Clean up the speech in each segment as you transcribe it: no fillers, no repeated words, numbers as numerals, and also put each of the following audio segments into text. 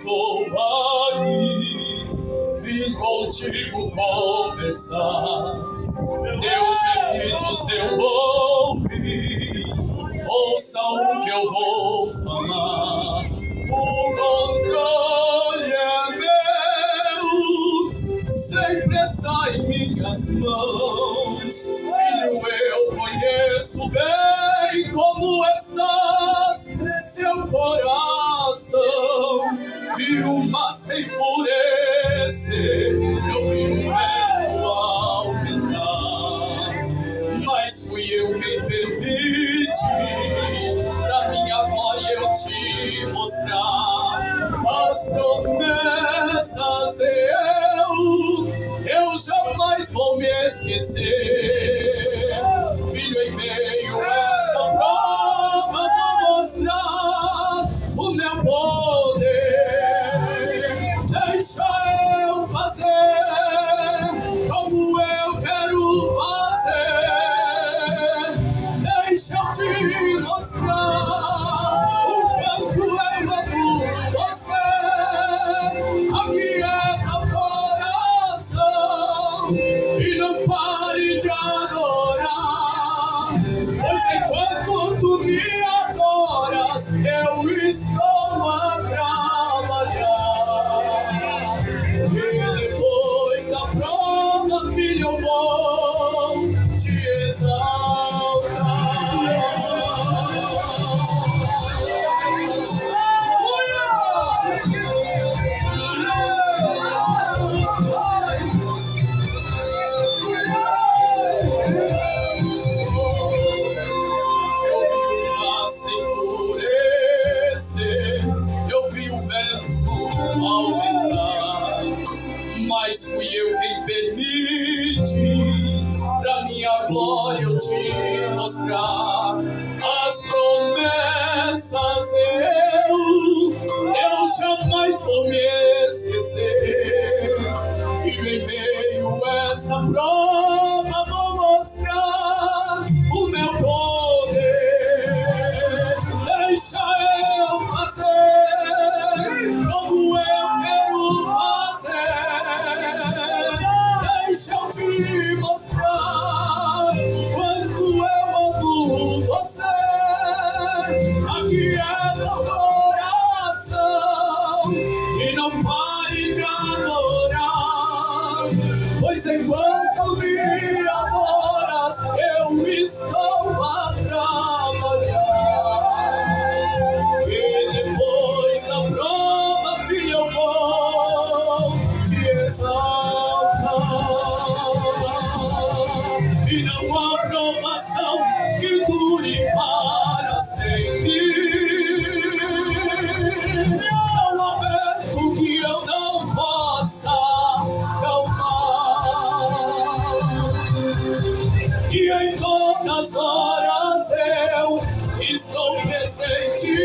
estou aqui, vim contigo conversar. Deus gemidos eu ouvi, ouça o que eu vou falar. O controle é meu, sempre está em minhas mãos. Filho, eu conheço bem como estás, seu coração viu, mas sem enfurecer. Eu vi o vento aumentar, mas fui eu quem permiti, da minha glória eu te mostrar as promessas. Eu jamais vou me esquecer. Filho, em meio a esta prova vou mostrar o meu poder. Deixa eu fazer como eu quero fazer. Deixa eu te mostrar o quanto eu amo você. Aquieta o coração e não pare de adorar, pois enquanto tu me adoras, eu estou a trabalhar. E depois da prova, filho, eu vou te exaltar. Eu vi o vento aumentar, mas fui eu quem permiti, pra minha glória eu te mostrar as promessas. Eu jamais vou me esquecer. Filho, em meio a esta prova vou mostrar o meu poder. Deixa eu fazer como eu quero fazer. Deixa eu te mostrar quanto eu amo você. Aquieta o coração e não pare de adorar, pois enquanto me adoras, eu estou a trabalhar. E depois da prova, filho, eu vou te exaltar. E não há provação que dure para sempre. Não há vento que eu não possa calmar. E em todas as horas eu estou presente.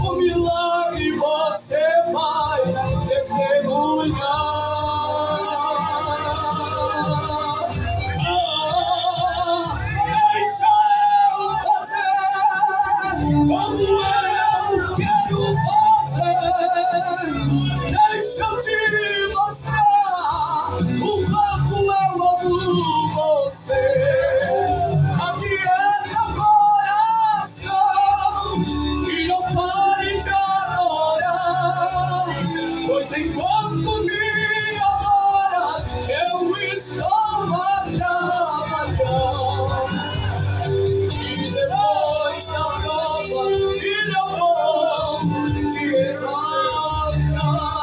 O milagre você vai testemunhar. Deixa eu fazer como eu quero fazer. Deixa eu te mostrar o quanto eu amo você. Aquieta o coração e não pare de adorar, pois enquanto me adoras, eu estou a trabalhar. E depois da prova, filho, eu vou te exaltar.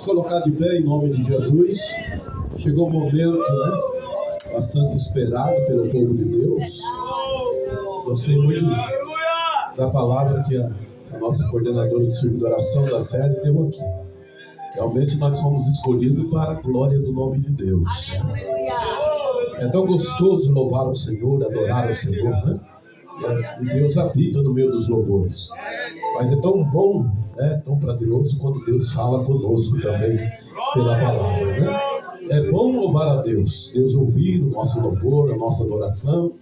colocar de pé em nome de Jesus. Chegou o momento, né? Bastante esperado pelo povo de Deus. Gostei muito da palavra que a nossa coordenadora de serviço de oração da sede deu aqui. Realmente nós fomos escolhidos para a glória do nome de Deus. É tão gostoso louvar o Senhor, adorar o Senhor, né? E Deus habita no meio dos louvores. Mas é tão bom, né? Tão prazeroso quando Deus fala conosco também pela palavra, né? É bom louvar a Deus, Deus ouvir o nosso louvor, a nossa adoração,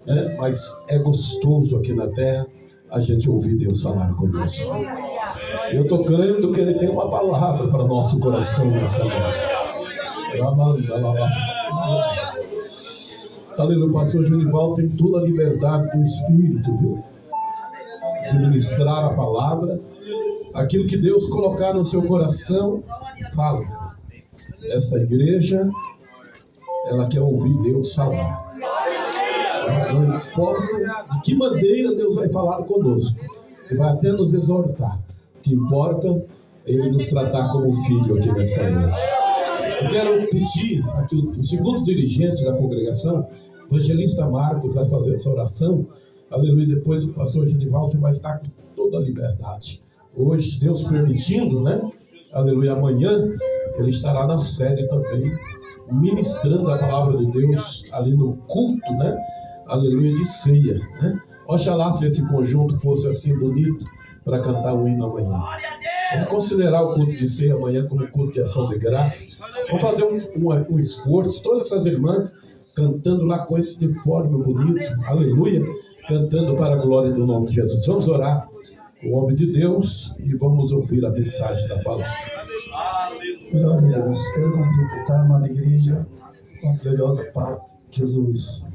né? Mas é gostoso aqui na terra a gente ouvir Deus falar conosco. Eu estou crendo que Ele tem uma palavra para nosso coração nessa noite. Aleluia, o pastor Genival tem toda a liberdade do Espírito, viu? De ministrar a palavra, aquilo que Deus colocar no seu coração, fala. Essa igreja, ela quer ouvir Deus falar. Não importa de que maneira Deus vai falar conosco, você vai até nos exortar. O que importa é Ele nos tratar como filho aqui nessa noite. Eu quero pedir aqui o segundo dirigente da congregação, o evangelista Marcos, vai fazer essa oração. Aleluia. Depois o pastor Genivaldo vai estar com toda a liberdade. Hoje, Deus permitindo, né? Aleluia. Amanhã ele estará na sede também, ministrando a palavra de Deus ali no culto, né? Aleluia, de ceia, né? Oxalá se esse conjunto fosse assim bonito para cantar o hino amanhã. Vamos considerar o culto de ceia amanhã como culto de ação de graça. Vamos fazer um esforço, todas essas irmãs cantando lá com esse uniforme bonito, aleluia, cantando para a glória do nome de Jesus. Vamos orar com o homem de Deus e vamos ouvir a mensagem da palavra. Glória a Deus. Quero cumprimentar uma igreja com a gloriosa paz de Jesus.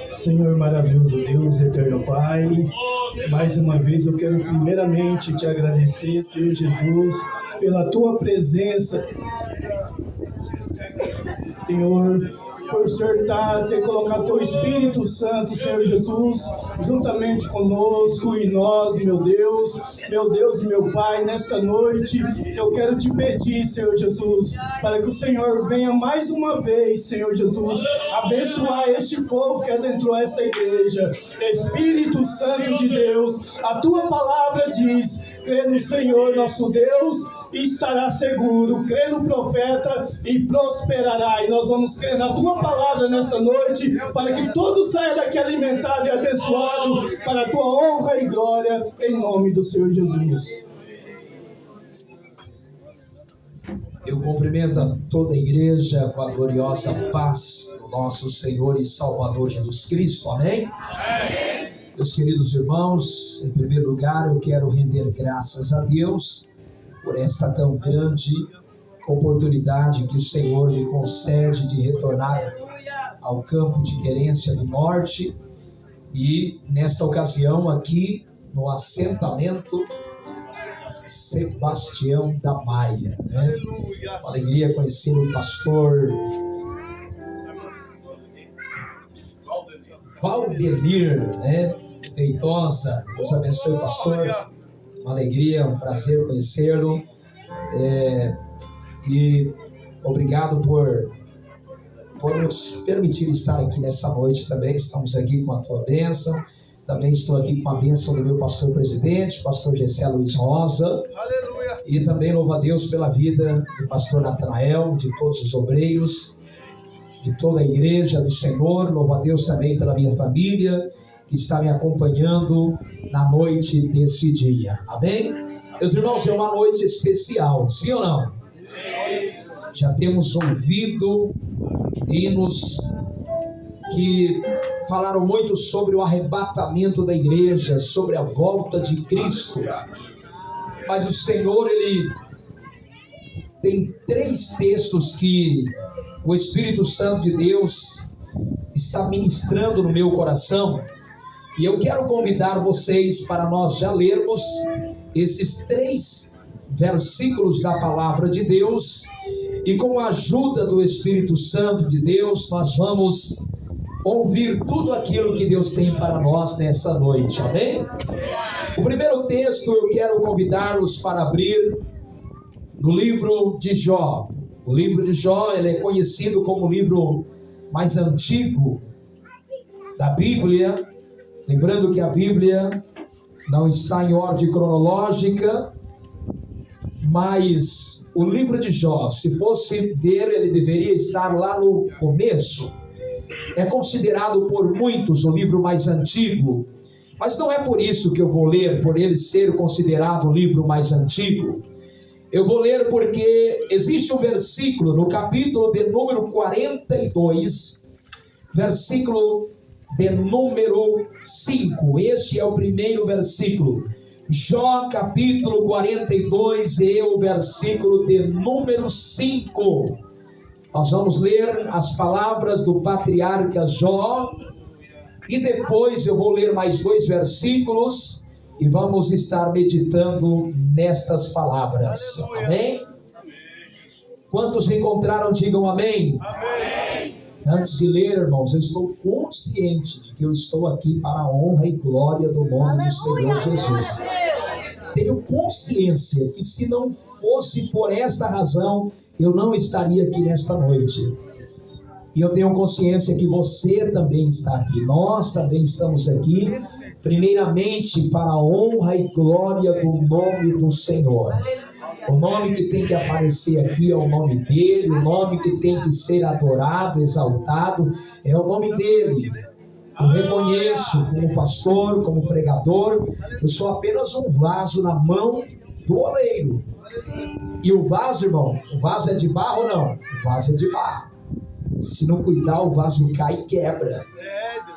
Senhor maravilhoso Deus, eterno Pai, mais uma vez eu quero primeiramente te agradecer, Senhor Jesus, pela tua presença, Senhor, por Senhor ter colocado teu Espírito Santo, Senhor Jesus, juntamente conosco e nós, meu Deus e meu Pai, nesta noite, eu quero te pedir, Senhor Jesus, para que o Senhor venha mais uma vez, Senhor Jesus, abençoar este povo que adentrou essa igreja. Espírito Santo de Deus, a tua palavra diz: crê no Senhor nosso Deus e estará seguro, crê no profeta e prosperará. E nós vamos crer na tua palavra nessa noite, para que todo saia daqui alimentado e abençoado, para a tua honra e glória, em nome do Senhor Jesus. Eu cumprimento a toda a igreja com a gloriosa paz do nosso Senhor e Salvador Jesus Cristo, amém? Meus queridos irmãos, em primeiro lugar eu quero render graças a Deus por esta tão grande oportunidade que o Senhor me concede de retornar ao campo de Querência do Norte e nesta ocasião aqui no assentamento Sebastião da Maia, né? Uma alegria conhecer o pastor Valdemir, né? Feitosa. Deus abençoe o pastor. Uma alegria, um prazer conhecê-lo. E obrigado por nos permitir estar aqui nessa noite também. Estamos aqui com a tua bênção. Também estou aqui com a bênção do meu pastor presidente, pastor Gessé Luiz Rosa. Aleluia. E também louvo a Deus pela vida do pastor Natanael, de todos os obreiros, de toda a igreja do Senhor. Louvo a Deus também pela minha família, que está me acompanhando na noite desse dia. Amém? Meus irmãos, é uma noite especial, sim ou não? Já temos ouvido hinos que falaram muito sobre o arrebatamento da igreja, sobre a volta de Cristo. Mas o Senhor, Ele tem 3 textos que o Espírito Santo de Deus está ministrando no meu coração. E eu quero convidar vocês para nós já lermos esses 3 versículos da palavra de Deus. E com a ajuda do Espírito Santo de Deus, nós vamos ouvir tudo aquilo que Deus tem para nós nessa noite, amém? O primeiro texto eu quero convidá-los para abrir no livro de Jó. O livro de Jó, ele é conhecido como o livro mais antigo da Bíblia. Lembrando que a Bíblia não está em ordem cronológica, mas o livro de Jó, se fosse ver, ele deveria estar lá no começo. É considerado por muitos o livro mais antigo, mas não é por isso que eu vou ler, por ele ser considerado o livro mais antigo. Eu vou ler porque existe um versículo no capítulo de número 42, versículo de número 5. Este é o primeiro versículo. Jó capítulo 42 e o versículo de número 5. Nós vamos ler as palavras do patriarca Jó e depois eu vou ler mais 2 versículos e vamos estar meditando nestas palavras. Amém? Quantos encontraram, digam amém. Amém. Antes de ler, irmãos, eu estou consciente de que eu estou aqui para a honra e glória do nome do Senhor Jesus. Tenho consciência que se não fosse por essa razão, eu não estaria aqui nesta noite. E eu tenho consciência que você também está aqui. Nós também estamos aqui, primeiramente para a honra e glória do nome do Senhor. O nome que tem que aparecer aqui é o nome dele. O nome que tem que ser adorado, exaltado, é o nome dele. Eu reconheço como pastor, como pregador, eu sou apenas um vaso na mão do oleiro. E o vaso, irmão, o vaso é de barro ou não? O vaso é de barro. Se não cuidar, o vaso cai e quebra.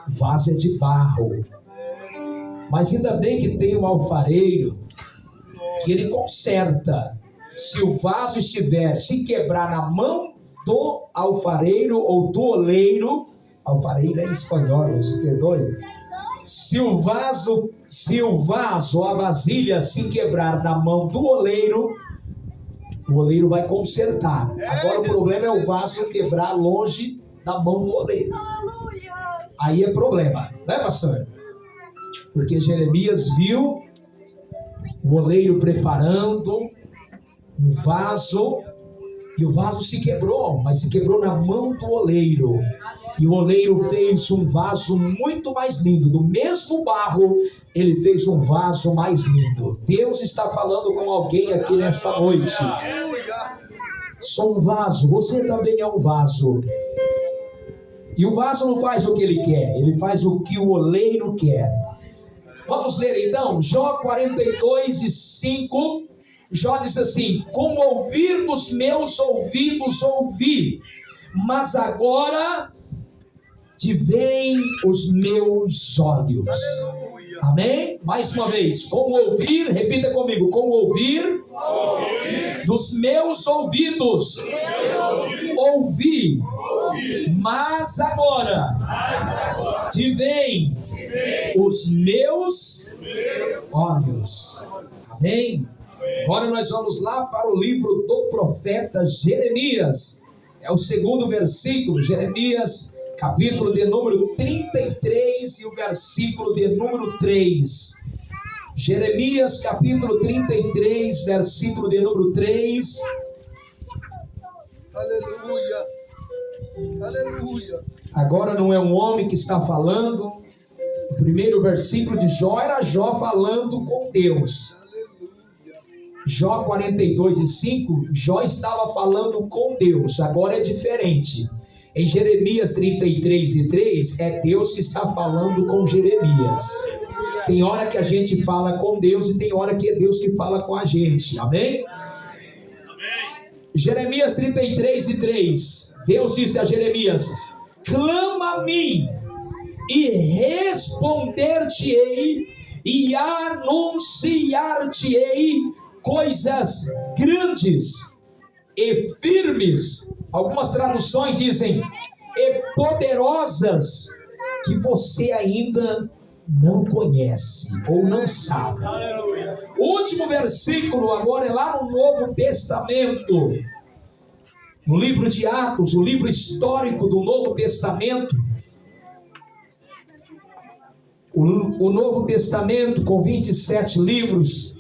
O vaso é de barro. Mas ainda bem que tem um alfareiro que ele conserta. Se o vaso estiver, se quebrar na mão do alfareiro ou do oleiro, alfareiro é espanhol, se perdoe. Se o vaso, a vasilha se quebrar na mão do oleiro, o oleiro vai consertar. Agora o problema é o vaso quebrar longe da mão do oleiro. Aí é problema, não é, pastor? Porque Jeremias viu o oleiro preparando um vaso e o vaso se quebrou, mas se quebrou na mão do oleiro. E o oleiro fez um vaso muito mais lindo. Do mesmo barro, ele fez um vaso mais lindo. Deus está falando com alguém aqui nessa noite. Sou um vaso, você também é um vaso. E o vaso não faz o que ele quer, ele faz o que o oleiro quer. Vamos ler então, Jó 42:5. Jó diz assim: com o ouvir dos meus ouvidos ouvi, mas agora te veem os meus olhos. Amém? Mais uma vez, com o ouvir, repita comigo, com o ouvir dos meus ouvidos ouvi, mas agora te veem os meus olhos. Amém? Agora nós vamos lá para o livro do profeta Jeremias. É o segundo versículo, Jeremias, capítulo de número 33 e o versículo de número 3. Jeremias, capítulo 33, versículo de número 3. Aleluia. Aleluia. Agora não é um homem que está falando. O primeiro versículo de Jó era Jó falando com Deus. Jó 42:5, Jó estava falando com Deus. Agora é diferente. Em Jeremias 33:3, é Deus que está falando com Jeremias. Tem hora que a gente fala com Deus e tem hora que é Deus que fala com a gente. Amém? Jeremias 33:3, Deus disse a Jeremias: clama a mim e responder-te-ei e anunciar-te-ei coisas grandes e firmes. Algumas traduções dizem e poderosas que você ainda não conhece ou não sabe. O último versículo agora é lá no Novo Testamento, no livro de Atos, o livro histórico do Novo Testamento. O Novo Testamento com 27 livros.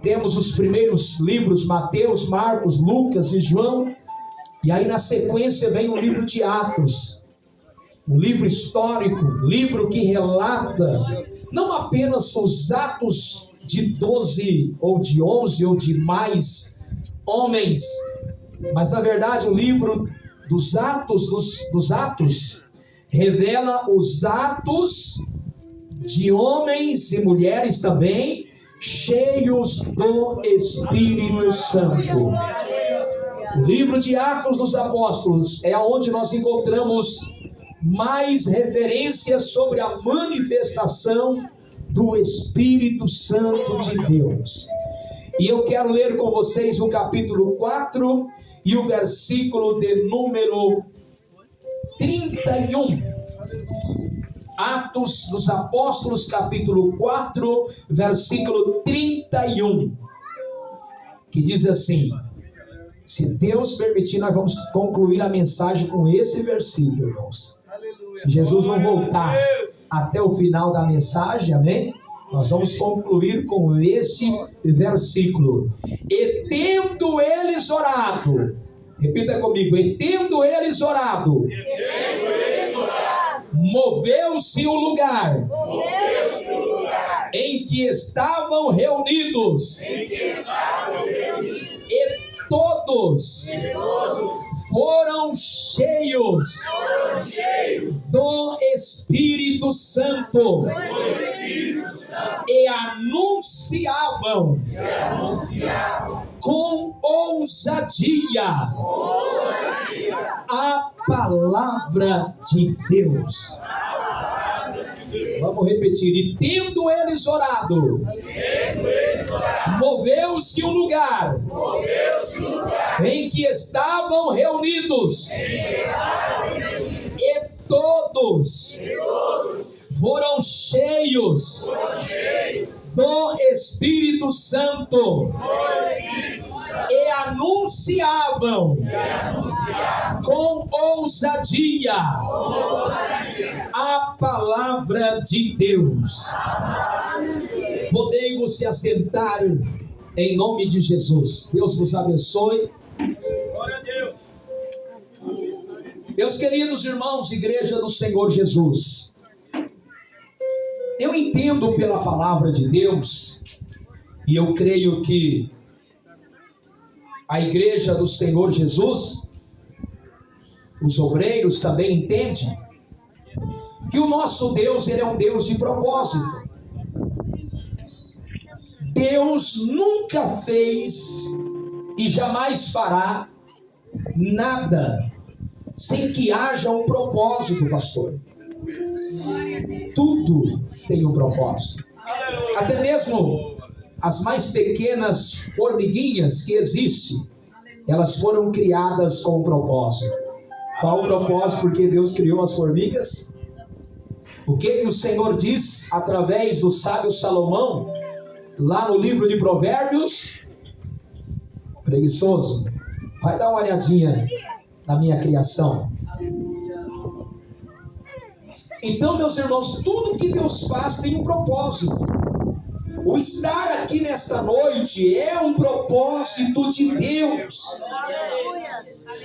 temos os primeiros livros, Mateus, Marcos, Lucas e João, e aí na sequência vem o livro de Atos, um livro histórico, livro que relata não apenas os atos de 12 ou de 11 ou de mais homens, mas na verdade o livro dos Atos revela os atos de homens e mulheres também cheios do Espírito Santo. O livro de Atos dos Apóstolos é onde nós encontramos mais referências sobre a manifestação do Espírito Santo de Deus. E eu quero ler com vocês o capítulo 4 e o versículo de número 31. Atos dos Apóstolos, capítulo 4, versículo 31. Que diz assim: se Deus permitir, nós vamos concluir a mensagem com esse versículo, irmãos. Se Jesus não voltar até o final da mensagem, amém? Nós vamos concluir com esse versículo. E tendo eles orado, repita comigo, e tendo eles orado, moveu-se o lugar em que estavam reunidos, e todos foram cheios do Espírito Santo e anunciavam com ousadia a palavra de Deus. Vamos repetir. E tendo eles orado, moveu-se o lugar em que estavam reunidos, e todos foram cheios do Espírito Santo e anunciavam com ousadia a palavra de Deus. Podem-vos se assentar em nome de Jesus. Deus vos abençoe. Glória a Deus. Meus queridos irmãos, igreja do Senhor Jesus, eu entendo pela palavra de Deus, e eu creio que a igreja do Senhor Jesus, os obreiros também entendem, que o nosso Deus, ele é um Deus de propósito. Deus nunca fez e jamais fará nada sem que haja um propósito, pastor. Tudo tem um propósito. Até mesmo as mais pequenas formiguinhas que existem, elas foram criadas com um propósito. Qual o propósito? Porque Deus criou as formigas? O que o Senhor diz através do sábio Salomão, lá no livro de Provérbios? Preguiçoso, vai dar uma olhadinha na minha criação. Então, meus irmãos, tudo que Deus faz tem um propósito. O estar aqui nesta noite é um propósito de Deus.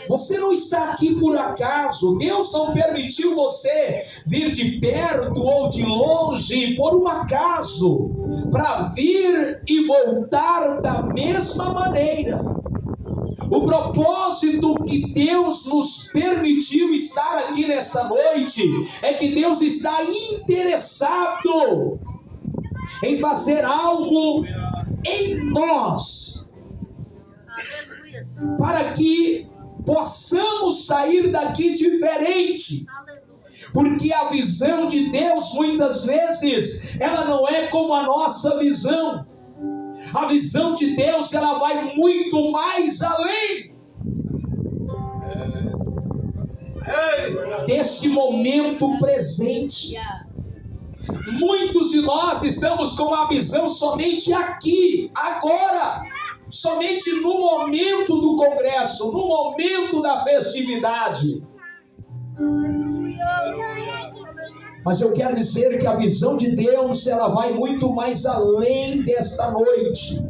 Você não está aqui por acaso. Deus não permitiu você vir de perto ou de longe por um acaso, para vir e voltar da mesma maneira. O propósito que Deus nos permitiu estar aqui nesta noite é que Deus está interessado em fazer algo em nós, para que possamos sair daqui diferente. Porque a visão de Deus, muitas vezes, ela não é como a nossa visão. A visão de Deus, ela vai muito mais além deste momento presente. Muitos de nós estamos com a visão somente aqui, agora, somente no momento do congresso, no momento da festividade. Mas eu quero dizer que a visão de Deus, ela vai muito mais além desta noite.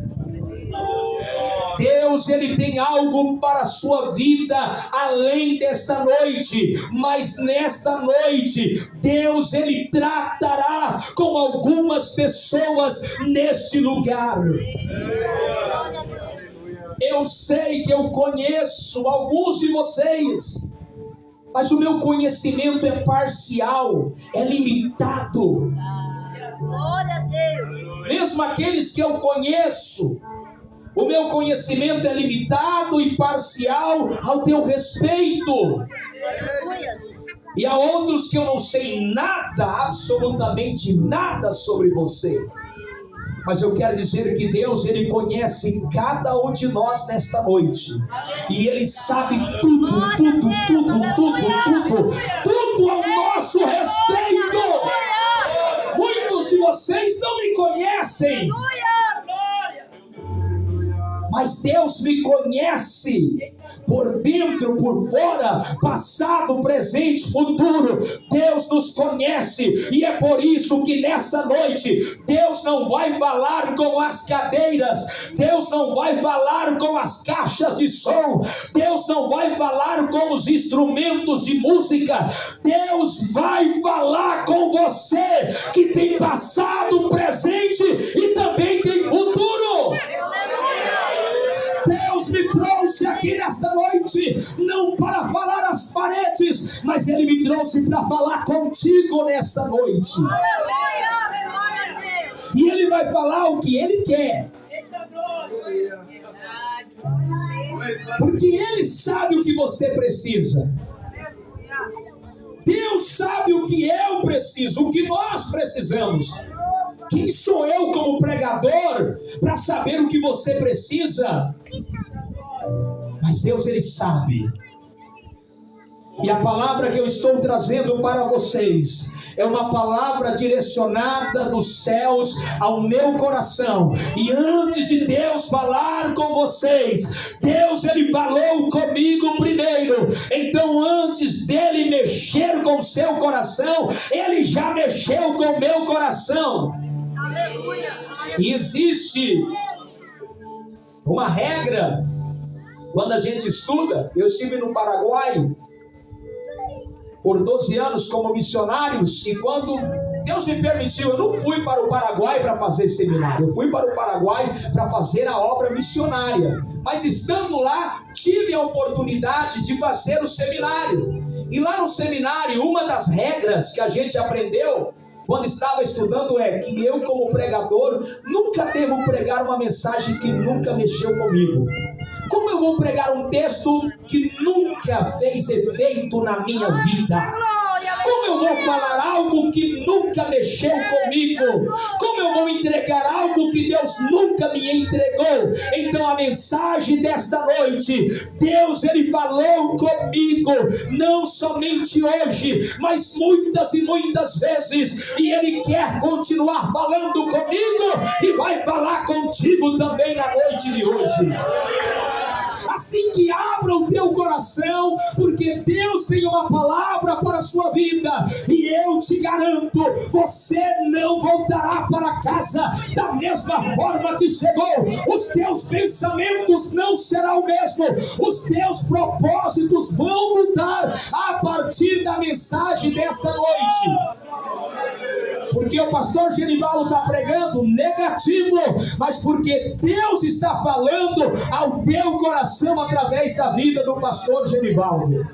Deus, Ele tem algo para a sua vida além desta noite, mas nesta noite, Deus, Ele tratará com algumas pessoas neste lugar. Eu sei que eu conheço alguns de vocês, mas o meu conhecimento é parcial, é limitado. Glória a Deus. Mesmo aqueles que eu conheço, o meu conhecimento é limitado e parcial ao teu respeito. Aleluia. E há outros que eu não sei nada, absolutamente nada sobre você. Mas eu quero dizer que Deus, Ele conhece cada um de nós nesta noite. E Ele sabe tudo ao nosso respeito. Muitos de vocês não me conhecem, mas Deus me conhece por dentro, por fora, passado, presente, futuro. Deus nos conhece, e é por isso que nessa noite Deus não vai falar com as cadeiras, Deus não vai falar com as caixas de som, Deus não vai falar com os instrumentos de música. Deus vai falar com você que tem passado, presente e também tem futuro. Deus me trouxe aqui nesta noite, não para falar às paredes, mas Ele me trouxe para falar contigo nessa noite. E Ele vai falar o que Ele quer, porque Ele sabe o que você precisa. Deus sabe o que eu preciso, o que nós precisamos. Quem sou eu como pregador para saber o que você precisa? Mas Deus, Ele sabe. E a palavra que eu estou trazendo para vocês é uma palavra direcionada dos céus ao meu coração. E antes de Deus falar com vocês, Deus, Ele falou comigo primeiro. Então, antes dele mexer com o seu coração, Ele já mexeu com o meu coração. E existe uma regra quando a gente estuda. Eu estive no Paraguai por 12 anos como missionário, e quando Deus me permitiu, eu não fui para o Paraguai para fazer seminário, eu fui para o Paraguai para fazer a obra missionária, mas estando lá, tive a oportunidade de fazer o seminário. E lá no seminário, uma das regras que a gente aprendeu quando estava estudando é que eu, como pregador, nunca devo pregar uma mensagem que nunca mexeu comigo. Como eu vou pregar um texto que nunca fez efeito na minha vida? Como eu vou falar algo que nunca mexeu comigo? Como eu vou entregar algo que Deus nunca me entregou? Então a mensagem desta noite, Deus, Ele falou comigo, não somente hoje, mas muitas e muitas vezes, e Ele quer continuar falando comigo e vai falar contigo também na noite de hoje. Assim que abra o teu coração, porque Deus tem uma palavra para a sua vida, e eu te garanto, você não voltará para casa da mesma forma que chegou. Os teus pensamentos não serão o mesmo, os teus propósitos vão mudar a partir da mensagem desta noite. Porque o pastor Genivaldo está pregando negativo, mas porque Deus está falando ao teu coração através da vida do pastor Genivaldo.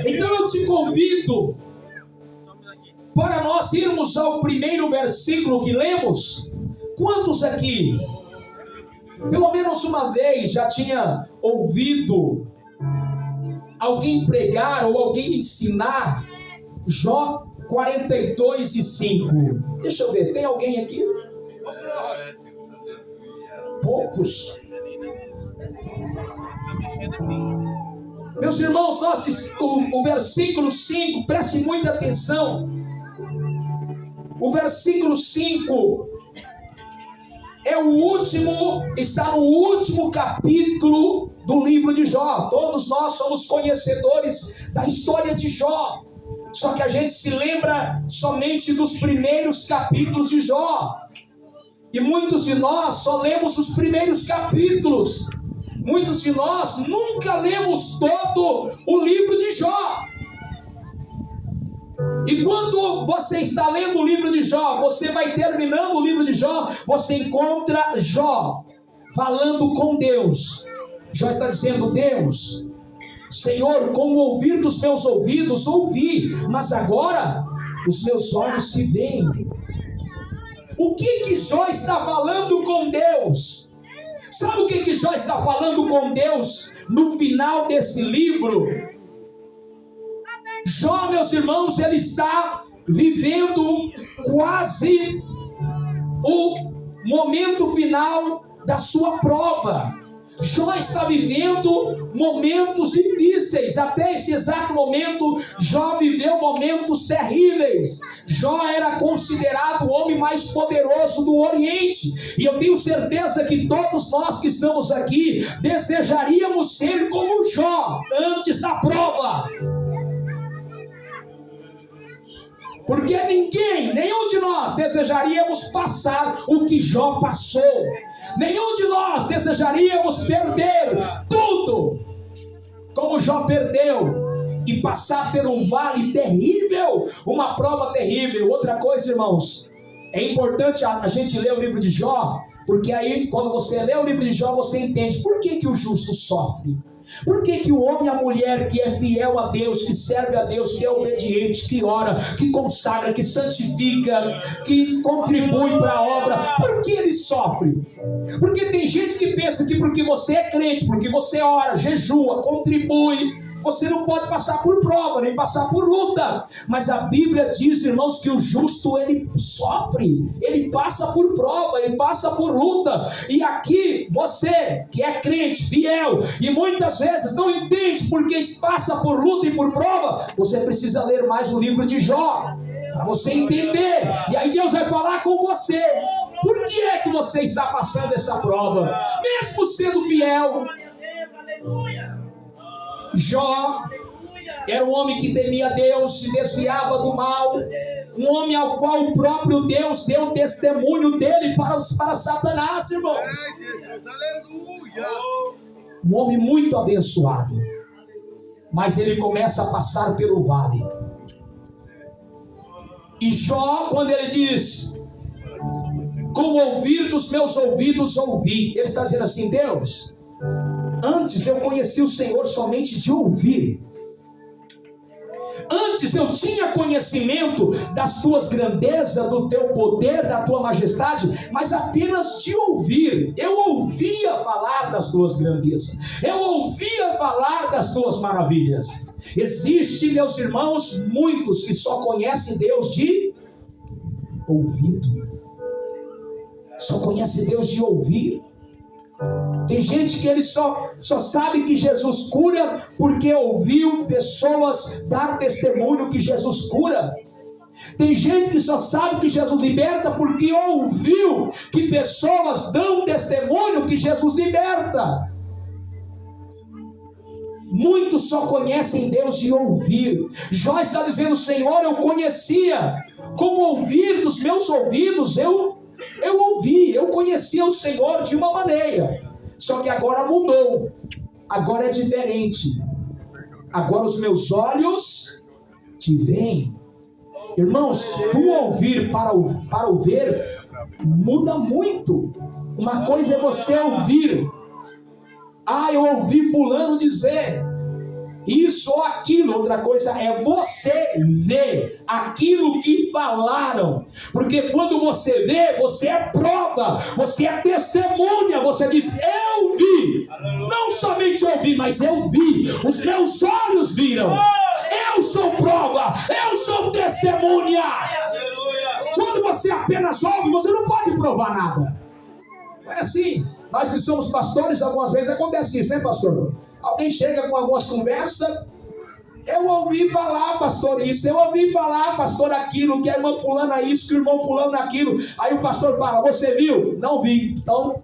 Então eu te convido para nós irmos ao primeiro versículo que lemos. Quantos aqui, pelo menos uma vez, já tinha ouvido alguém pregar ou alguém ensinar Jó 42:5. Deixa eu ver, tem alguém aqui? Poucos. Meus irmãos, o versículo 5, preste muita atenção. O versículo 5 é o último, está no último capítulo do livro de Jó. Todos nós somos conhecedores da história de Jó. Só que a gente se lembra somente dos primeiros capítulos de Jó. E muitos de nós só lemos os primeiros capítulos. Muitos de nós nunca lemos todo o livro de Jó. E quando você está lendo o livro de Jó, você vai terminando o livro de Jó, você encontra Jó falando com Deus. Jó está dizendo: Deus, Senhor, com o ouvir dos meus ouvidos ouvi, mas agora os meus olhos te veem. O que Jó está falando com Deus? Sabe o que Jó está falando com Deus no final desse livro? Jó, meus irmãos, ele está vivendo quase o momento final da sua prova. Jó está vivendo momentos difíceis. Até esse exato momento, Jó viveu momentos terríveis. Jó era considerado o homem mais poderoso do Oriente. E eu tenho certeza que todos nós que estamos aqui desejaríamos ser como Jó antes da prova. Porque nenhum de nós desejaríamos passar o que Jó passou. Nenhum de nós desejaríamos perder tudo como Jó perdeu e passar por um vale terrível, uma prova terrível. Outra coisa, irmãos, é importante a gente ler o livro de Jó, porque aí quando você lê o livro de Jó, você entende por que o justo sofre. Por que o homem e a mulher que é fiel a Deus, que serve a Deus, que é obediente, que ora, que consagra, que santifica, que contribui para a obra, por que ele sofre? Porque tem gente que pensa que porque você é crente, porque você ora, jejua, contribui, você não pode passar por prova, nem passar por luta. Mas a Bíblia diz, irmãos, que o justo ele sofre, ele passa por prova, ele passa por luta. E aqui você que é crente, fiel, e muitas vezes não entende porque passa por luta e por prova, você precisa ler mais o livro de Jó para você entender. E aí Deus vai falar com você. Por que é que você está passando essa prova? Mesmo sendo fiel. Jó era um homem que temia Deus, se desviava do mal, um homem ao qual o próprio Deus deu testemunho dele para Satanás, irmãos. Jesus, aleluia. Um homem muito abençoado, mas ele começa a passar pelo vale. E Jó, quando ele diz: com o ouvir dos meus ouvidos ouvi, ele está dizendo assim: Deus, antes eu conheci o Senhor somente de ouvir. Antes eu tinha conhecimento das tuas grandezas, do teu poder, da tua majestade, mas apenas de ouvir. Eu ouvia falar das tuas grandezas, eu ouvia falar das tuas maravilhas. Existe, meus irmãos, muitos que só conhecem Deus de ouvido. Só conhece Deus de ouvir. Tem gente que ele só sabe que Jesus cura porque ouviu pessoas dar testemunho que Jesus cura. Tem gente que só sabe que Jesus liberta porque ouviu que pessoas dão testemunho que Jesus liberta. Muitos só conhecem Deus de ouvir. Jó está dizendo: Senhor, eu conhecia, como ouvir dos meus ouvidos, eu ouvi, eu conhecia o Senhor de uma maneira, só que agora mudou, agora é diferente, agora os meus olhos te veem. Irmãos, do ouvir para o ver muda muito. Uma coisa é você ouvir: ah, eu ouvi fulano dizer isso ou aquilo. Outra coisa é você ver aquilo que falaram. Porque quando você vê, você é prova, você é testemunha. Você diz: eu vi. Não somente ouvi, mas eu vi. Os meus olhos viram. Eu sou prova, eu sou testemunha. Quando você apenas ouve, você não pode provar nada. É assim. Nós que somos pastores, algumas vezes acontece isso, né, pastor? Alguém chega com algumas conversas: eu ouvi falar, pastor, isso, eu ouvi falar, pastor, aquilo, que a irmã fulana isso, que o irmão fulano aquilo. Aí o pastor fala: você viu? Não vi. Então,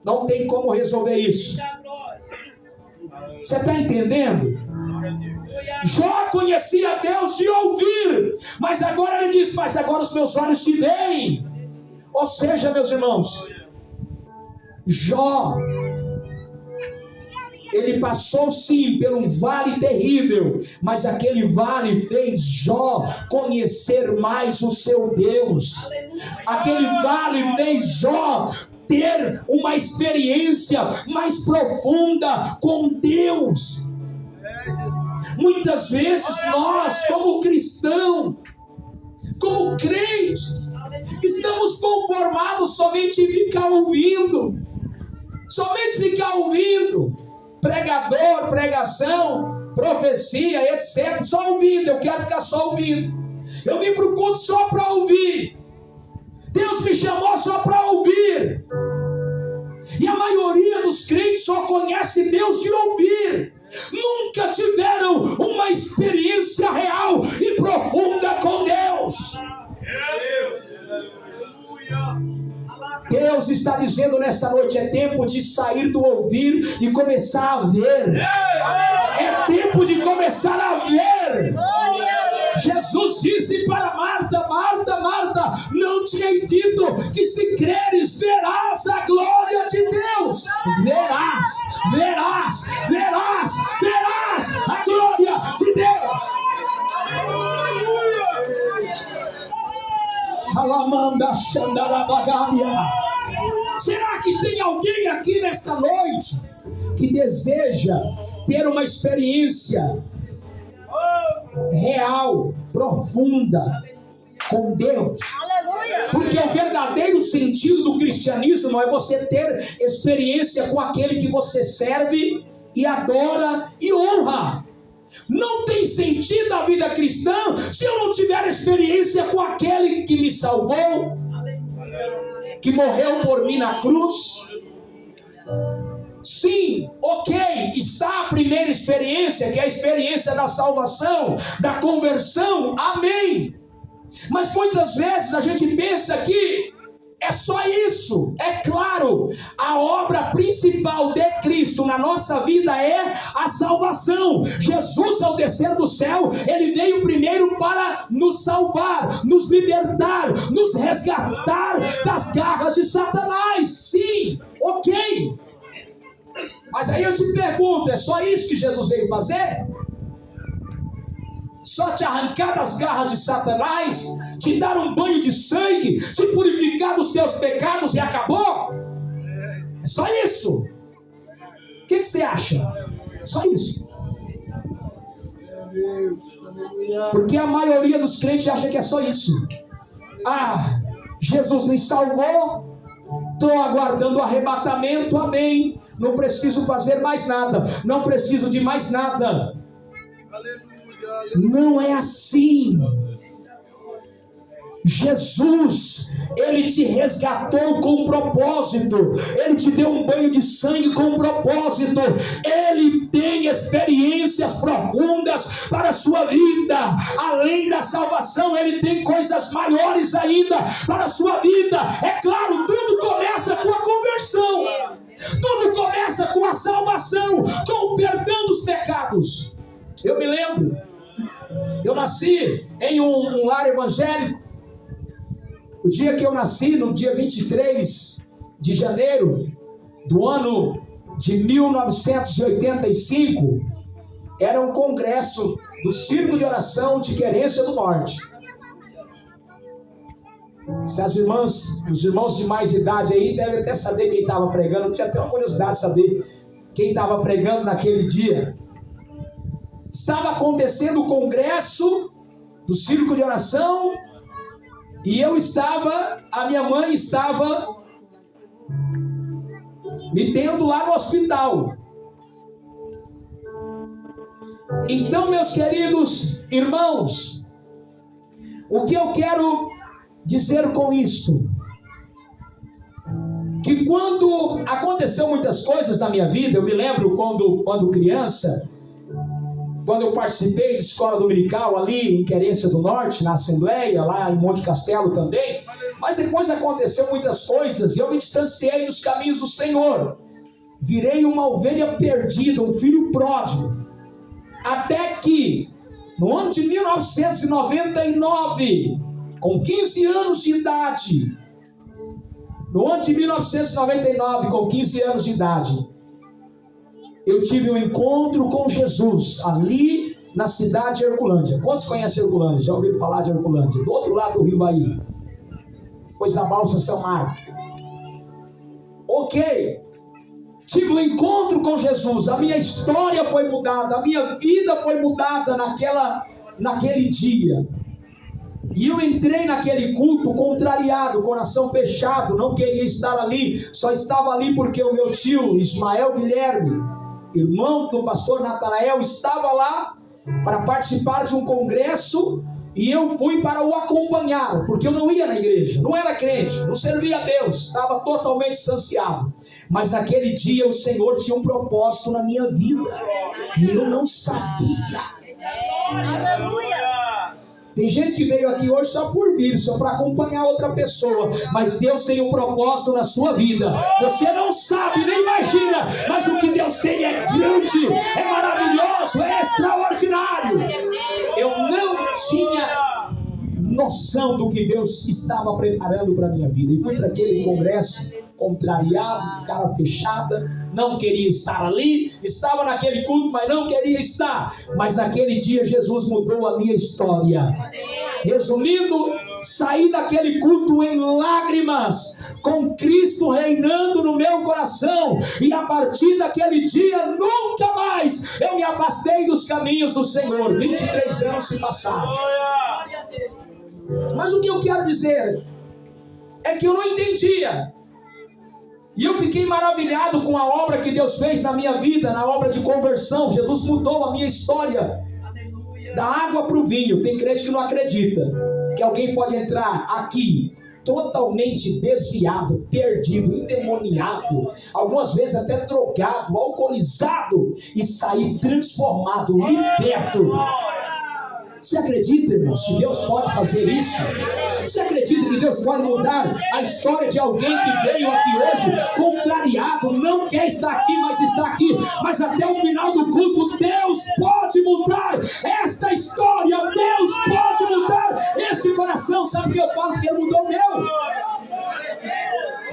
não tem como resolver isso. Você está entendendo? Jó conhecia Deus de ouvir, mas agora ele diz: mas agora os meus olhos te veem. Ou seja, meus irmãos, Jó, ele passou sim por um vale terrível, mas aquele vale fez Jó conhecer mais o seu Deus. Aquele vale fez Jó ter uma experiência mais profunda com Deus. Muitas vezes nós, como cristãos, como crentes, estamos conformados somente em ficar ouvindo, pregador, pregação, profecia, etc. Só ouvindo, eu quero ficar só ouvindo. Eu vim para o culto só para ouvir. Deus me chamou só para ouvir. E a maioria dos crentes só conhece Deus de ouvir. Nunca tiveram uma experiência real e profunda com Deus. Deus está dizendo nesta noite: é tempo de sair do ouvir e começar a ver. É tempo de começar a ver. Jesus disse para Marta: Marta, Marta, não te hei dito que se creres verás a glória de Deus. Verás a glória de Deus. Alamanda Xandarabagaia. Será que tem alguém aqui nesta noite que deseja ter uma experiência real, profunda com Deus? Porque o verdadeiro sentido do cristianismo não é você ter experiência com aquele que você serve e adora e honra. Não tem sentido a vida cristã se eu não tiver experiência com aquele que me salvou, que morreu por mim na cruz. Sim, ok, está a primeira experiência, que é a experiência da salvação, da conversão, amém. Mas muitas vezes a gente pensa que é só isso. É claro, a obra principal de Cristo na nossa vida é a salvação. Jesus, ao descer do céu, ele veio primeiro para nos salvar, nos libertar, nos resgatar das garras de Satanás. Sim, ok. Mas aí eu te pergunto, é só isso que Jesus veio fazer? Só te arrancar das garras de Satanás, te dar um banho de sangue, te purificar dos teus pecados e acabou? É só isso? O que você acha? Só isso? Porque a maioria dos crentes acha que é só isso. Ah, Jesus me salvou, estou aguardando o arrebatamento, amém. Não preciso fazer mais nada, não preciso de mais nada. Não é assim. Jesus, ele te resgatou com um propósito. Ele te deu um banho de sangue com um propósito. Ele tem experiências profundas para a sua vida. Além da salvação, ele tem coisas maiores ainda para a sua vida. É claro, tudo começa com a conversão. Tudo começa com a salvação, com o perdão dos pecados. Eu me lembro, eu nasci em um lar evangélico. O dia que eu nasci, no dia 23 de janeiro do ano de 1985, era um congresso do Círculo de Oração de Querência do Norte. Se as irmãs, os irmãos de mais idade aí devem até saber quem estava pregando. Eu tinha até uma curiosidade de saber quem estava pregando naquele dia. Estava acontecendo o congresso do Círculo de Oração e a minha mãe estava me tendo lá no hospital. Então, meus queridos irmãos, o que eu quero dizer com isto? Que quando aconteceu muitas coisas na minha vida, eu me lembro quando criança, quando eu participei de escola dominical ali em Querência do Norte, na Assembleia, lá em Monte Castelo também, mas depois aconteceu muitas coisas e eu me distanciei dos caminhos do Senhor. Virei uma ovelha perdida, um filho pródigo. Até que, no ano de 1999, com 15 anos de idade, No ano de 1999, com 15 anos de idade, eu tive um encontro com Jesus ali na cidade de Herculândia. Quantos conhecem Herculândia? Já ouviram falar de Herculândia? Do outro lado do rio Bahia, depois da Balsa São Marcos. Ok, tive um encontro com Jesus, a minha história foi mudada, a minha vida foi mudada naquele dia. E eu entrei naquele culto contrariado, coração fechado, não queria estar ali, só estava ali porque o meu tio Ismael Guilherme, irmão do pastor Natanael, estava lá para participar de um congresso, e eu fui para o acompanhar, porque eu não ia na igreja, não era crente, não servia a Deus, estava totalmente distanciado. Mas naquele dia o Senhor tinha um propósito na minha vida, e eu não sabia. Aleluia. Tem gente que veio aqui hoje só por vir, só para acompanhar outra pessoa, mas Deus tem um propósito na sua vida. Você não sabe, nem imagina, mas o que Deus tem é grande, é maravilhoso, é extraordinário. Eu não tinha noção do que Deus estava preparando para a minha vida, e fui para aquele congresso contrariado, cara fechada, não queria estar ali, estava naquele culto, mas não queria estar. Mas naquele dia Jesus mudou a minha história. Resumindo, saí daquele culto em lágrimas, com Cristo reinando no meu coração, e a partir daquele dia nunca mais eu me afastei dos caminhos do Senhor. 23 anos se passaram. Mas o que eu quero dizer é que eu não entendia. E eu fiquei maravilhado com a obra que Deus fez na minha vida, na obra de conversão. Jesus mudou a minha história da água para o vinho. Tem crente que não acredita que alguém pode entrar aqui totalmente desviado, perdido, endemoniado, algumas vezes até drogado, alcoolizado, e sair transformado, liberto. Você acredita, irmãos, que Deus pode fazer isso? Você acredita que Deus pode mudar a história de alguém que veio aqui hoje contrariado, não quer estar aqui, mas está aqui, mas até o final do culto Deus pode mudar esta história, Deus pode mudar este coração. Sabe o que eu falo? Porque Ele mudou o meu.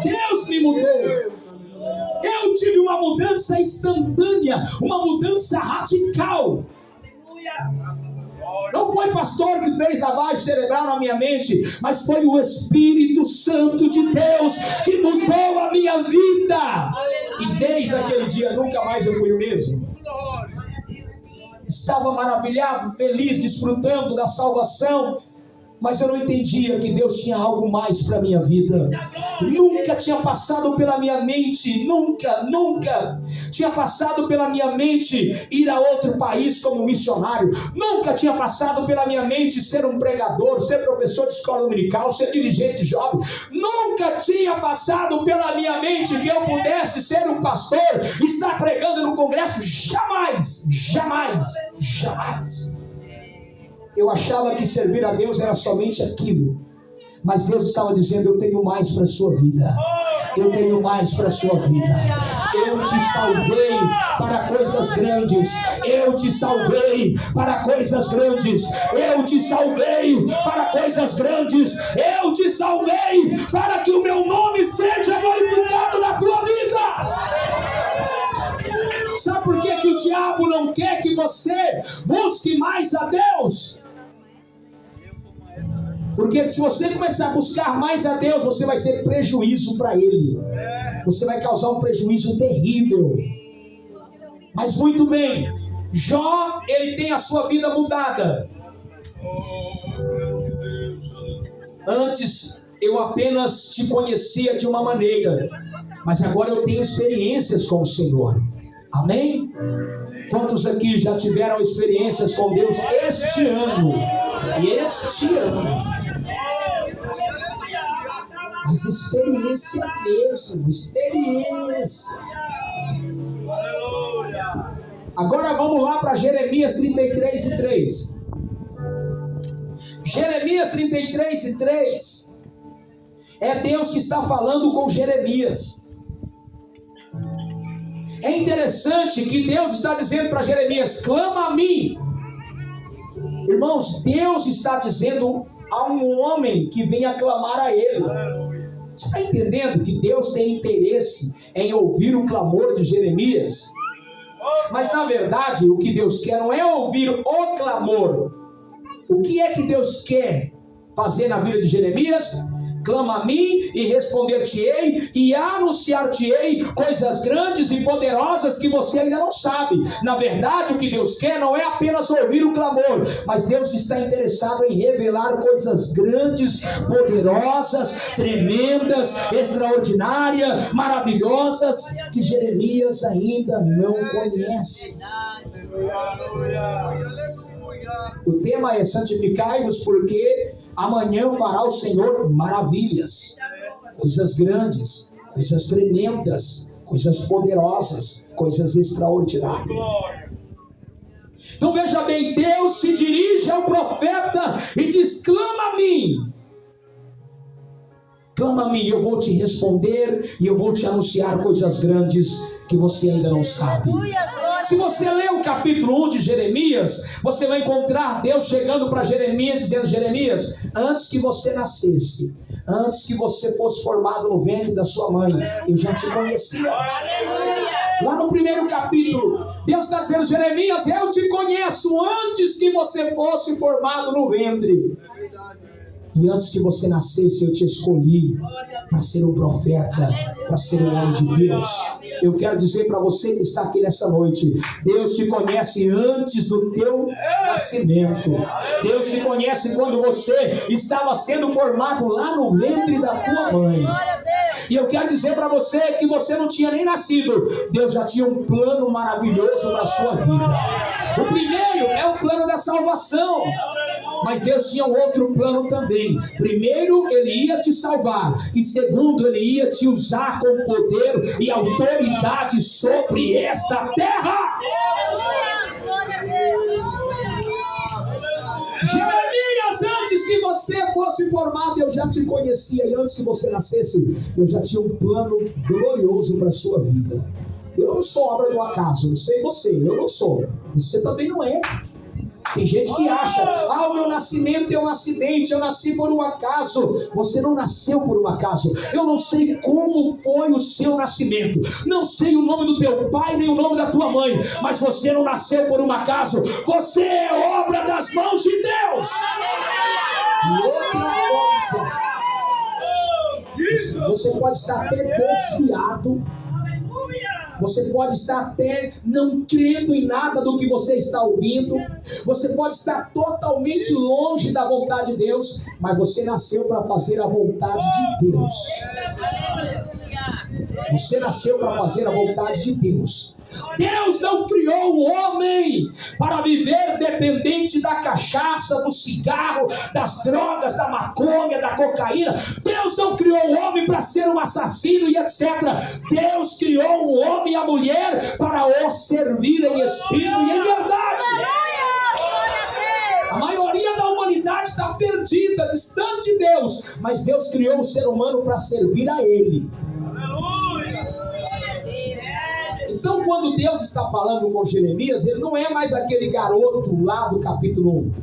Deus me mudou. Eu tive uma mudança instantânea, uma mudança radical. Não foi pastor que fez lavagem cerebral na minha mente, mas foi o Espírito Santo de Deus que mudou a minha vida. E desde aquele dia nunca mais eu fui o mesmo. Estava maravilhado, feliz, desfrutando da salvação, mas eu não entendia que Deus tinha algo mais para a minha vida. Nunca tinha passado pela minha mente, nunca tinha passado pela minha mente ir a outro país como missionário. Nunca tinha passado pela minha mente ser um pregador, ser professor de escola dominical, ser dirigente de jovem. Nunca tinha passado pela minha mente que eu pudesse ser um pastor, estar pregando no congresso. Jamais, jamais, jamais. Eu achava que servir a Deus era somente aquilo, mas Deus estava dizendo: eu tenho mais para a sua vida, eu tenho mais para a sua vida. Eu te salvei para coisas grandes, eu te salvei para coisas grandes, eu te salvei para coisas grandes, eu te salvei para que o meu nome seja glorificado na tua vida. Sabe por que o diabo não quer que você busque mais a Deus? Porque se você começar a buscar mais a Deus, você vai ser prejuízo para Ele. Você vai causar um prejuízo terrível. Mas muito bem, Jó, ele tem a sua vida mudada. Antes eu apenas te conhecia de uma maneira, mas agora eu tenho experiências com o Senhor. Amém? Quantos aqui já tiveram experiências com Deus este ano? Este ano. Mas experiência mesmo, experiência. Agora vamos lá para Jeremias 33:3. Jeremias 33:3. É Deus que está falando com Jeremias. É interessante que Deus está dizendo para Jeremias: clama a mim. Irmãos, Deus está dizendo a um homem que venha clamar a Ele. Você está entendendo que Deus tem interesse em ouvir o clamor de Jeremias? Mas na verdade o que Deus quer não é ouvir o clamor. O que é que Deus quer fazer na vida de Jeremias? Clama a mim e responder-te-ei e anunciar-te-ei coisas grandes e poderosas que você ainda não sabe. Na verdade, o que Deus quer não é apenas ouvir o clamor, mas Deus está interessado em revelar coisas grandes, poderosas, tremendas, extraordinárias, maravilhosas, que Jeremias ainda não conhece. O tema é santificai-vos, porque amanhã fará o Senhor maravilhas, coisas grandes, coisas tremendas, coisas poderosas, coisas extraordinárias. Então veja bem, Deus se dirige ao profeta e diz: clama a mim. Clama a mim, eu vou te responder e eu vou te anunciar coisas grandes que você ainda não sabe. Se você ler o capítulo 1 de Jeremias, você vai encontrar Deus chegando para Jeremias, dizendo: Jeremias, antes que você nascesse, antes que você fosse formado no ventre da sua mãe, eu já te conhecia. Lá no primeiro capítulo, Deus está dizendo: Jeremias, eu te conheço antes que você fosse formado no ventre. E antes que você nascesse, eu te escolhi para ser um profeta, para ser um homem de Deus. Eu quero dizer para você que está aqui nessa noite: Deus te conhece antes do teu nascimento. Deus te conhece quando você estava sendo formado lá no ventre da tua mãe. E eu quero dizer para você que você não tinha nem nascido, Deus já tinha um plano maravilhoso para a sua vida. O primeiro é o plano da salvação. Mas Deus tinha um outro plano também. Primeiro, Ele ia te salvar. E segundo, Ele ia te usar com poder e autoridade sobre esta terra. Jeremias, antes que você fosse formado, eu já te conhecia. E antes que você nascesse, eu já tinha um plano glorioso para a sua vida. Eu não sou obra do acaso, não sei você, eu não sou. Você também não é. Tem gente que acha: o meu nascimento é um acidente, eu nasci por um acaso. Você não nasceu por um acaso. Eu não sei como foi o seu nascimento, não sei o nome do teu pai, nem o nome da tua mãe, mas você não nasceu por um acaso. Você é obra das mãos de Deus. E outra coisa, você pode estar até desviado, você pode estar até não crendo em nada do que você está ouvindo, você pode estar totalmente longe da vontade de Deus, mas você nasceu para fazer a vontade de Deus. Você nasceu para fazer a vontade de Deus. Deus não criou o homem para viver dependente da cachaça, do cigarro, das drogas, da maconha, da cocaína. Deus não criou o homem para ser um assassino e etc. Deus criou o homem e a mulher para o servir em espírito e em verdade. A maioria da humanidade está perdida, distante de Deus, mas Deus criou o ser humano para servir a Ele. Então, quando Deus está falando com Jeremias, ele não é mais aquele garoto lá do capítulo 1.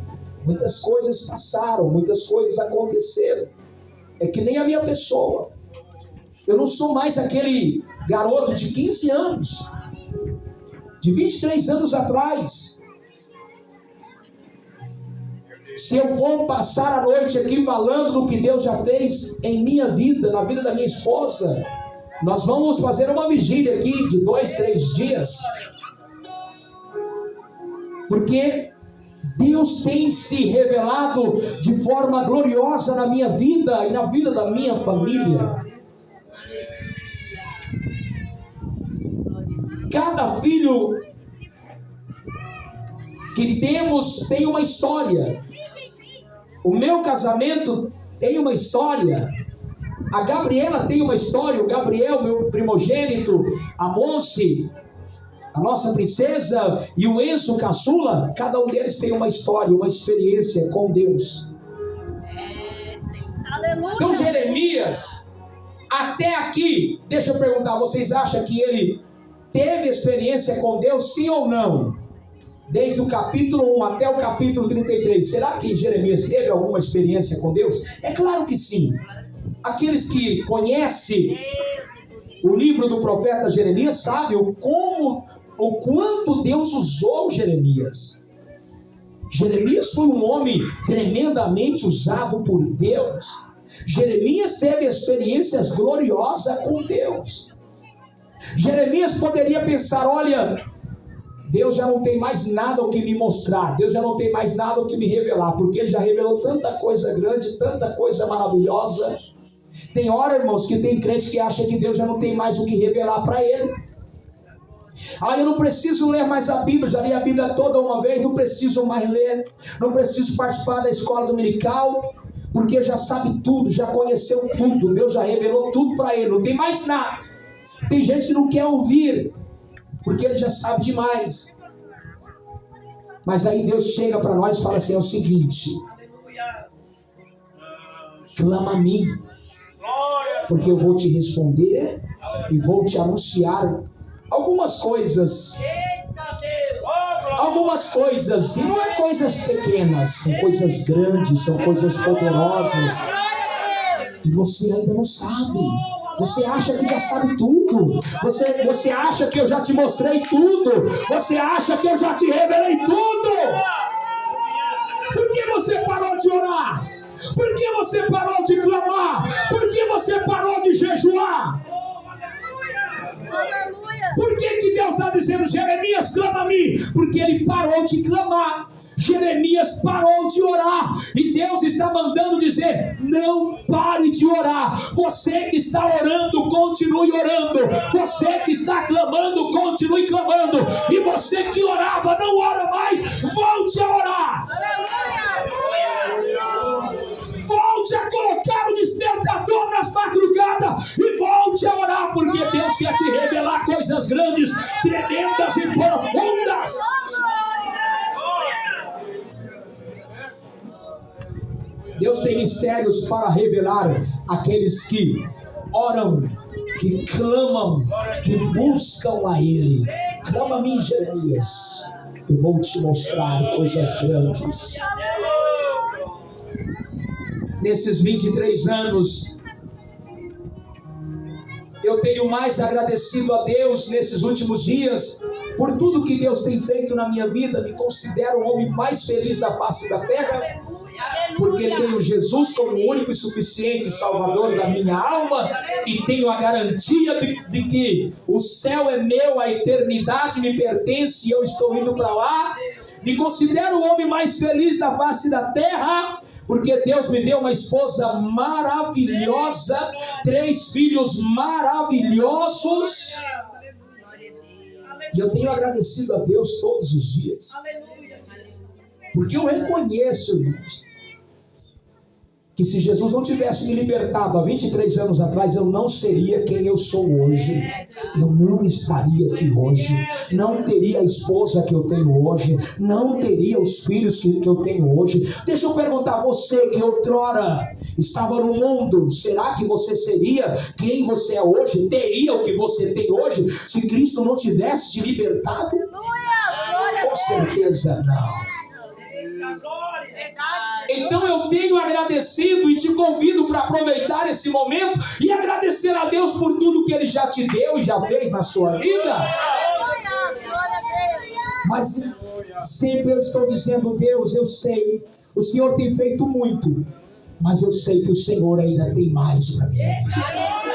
Muitas coisas passaram, muitas coisas aconteceram. É que nem a minha pessoa. Eu não sou mais aquele garoto de 15 anos, de 23 anos atrás. Se eu for passar a noite aqui falando do que Deus já fez em minha vida, na vida da minha esposa, nós vamos fazer uma vigília aqui de 2, 3 dias. Porque Deus tem se revelado de forma gloriosa na minha vida e na vida da minha família. Cada filho que temos tem uma história. O meu casamento tem uma história. A Gabriela tem uma história, o Gabriel, meu primogênito, a Monse, a nossa princesa, e o Enzo, o caçula, cada um deles tem uma história, uma experiência com Deus. Então Jeremias, até aqui, deixa eu perguntar, vocês acham que ele teve experiência com Deus, sim ou não? Desde o capítulo 1 até o capítulo 33, será que Jeremias teve alguma experiência com Deus? É claro que sim. Aqueles que conhecem o livro do profeta Jeremias sabem o quanto Deus usou Jeremias. Jeremias foi um homem tremendamente usado por Deus. Jeremias teve experiências gloriosas com Deus. Jeremias poderia pensar: olha, Deus já não tem mais nada o que me mostrar, Deus já não tem mais nada o que me revelar, porque Ele já revelou tanta coisa grande, tanta coisa maravilhosa. Tem hora, irmãos, que tem crente que acha que Deus já não tem mais o que revelar para ele. Eu não preciso ler mais a Bíblia, já li a Bíblia toda uma vez, não preciso mais ler, não preciso participar da escola dominical, porque já sabe tudo, já conheceu tudo, Deus já revelou tudo para ele, não tem mais nada. Tem gente que não quer ouvir, porque ele já sabe demais. Mas aí Deus chega para nós e fala assim: é o seguinte, clama a mim, porque eu vou te responder e vou te anunciar algumas coisas, e não é coisas pequenas, são coisas grandes, são coisas poderosas, e você ainda não sabe. Você acha que já sabe tudo, você acha que eu já te mostrei tudo, você acha que eu já te revelei tudo. Por que você parou de orar? Por que você parou de clamar? Por que você parou de jejuar? Por que Deus está dizendo: Jeremias, clama a mim? Porque ele parou de clamar. Jeremias parou de orar. E Deus está mandando dizer: não pare de orar. Você que está orando, continue orando. Você que está clamando, continue clamando. E você que orava, não ora mais, volte a orar. Volte a colocar o despertador nas madrugadas e volte a orar, porque Deus quer te revelar coisas grandes, tremendas e profundas. Deus tem mistérios para revelar àqueles que oram, que clamam, que buscam a Ele. Clama a mim, Jeremias, eu vou te mostrar coisas grandes. Nesses 23 anos, eu tenho mais agradecido a Deus nesses últimos dias por tudo que Deus tem feito na minha vida. Me considero o homem mais feliz da face da terra, porque tenho Jesus como o único e suficiente Salvador da minha alma, e tenho a garantia de que o céu é meu, a eternidade me pertence e eu estou indo para lá. Me considero o homem mais feliz da face da terra, porque Deus me deu uma esposa maravilhosa, 3 filhos maravilhosos, e eu tenho agradecido a Deus todos os dias, porque eu reconheço, irmãos, que se Jesus não tivesse me libertado há 23 anos atrás, eu não seria quem eu sou hoje. Eu não estaria aqui hoje. Não teria a esposa que eu tenho hoje. Não teria os filhos que eu tenho hoje. Deixa eu perguntar, você que outrora estava no mundo, será que você seria quem você é hoje? Teria o que você tem hoje se Cristo não tivesse te libertado? Com certeza não. Então eu tenho agradecido e te convido para aproveitar esse momento e agradecer a Deus por tudo que Ele já te deu e já fez na sua vida. Mas sempre eu estou dizendo: Deus, eu sei, o Senhor tem feito muito, mas eu sei que o Senhor ainda tem mais para minha vida.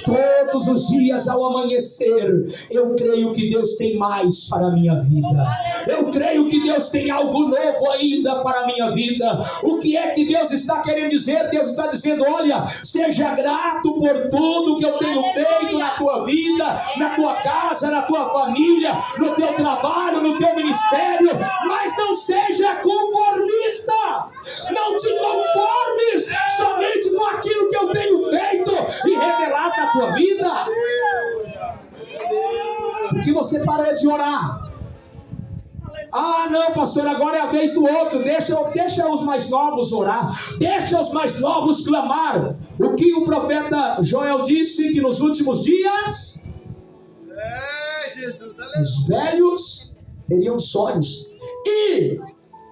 Todos os dias ao amanhecer, eu creio que Deus tem mais para a minha vida. Eu creio que Deus tem algo novo ainda para a minha vida. O que é que Deus está querendo dizer? Deus está dizendo: olha, seja grato por tudo que eu tenho feito na tua vida, na tua casa, na tua família, no teu trabalho, no teu ministério, mas não seja conformista. Não te conformes somente com aquilo que eu tenho feito e revelado na tua vida. Porque você parou de orar. Ah, não, pastor, agora é a vez do outro. Deixa os mais novos orar. Deixa os mais novos clamar. O que o profeta Joel disse? Que nos últimos dias os velhos teriam sonhos. E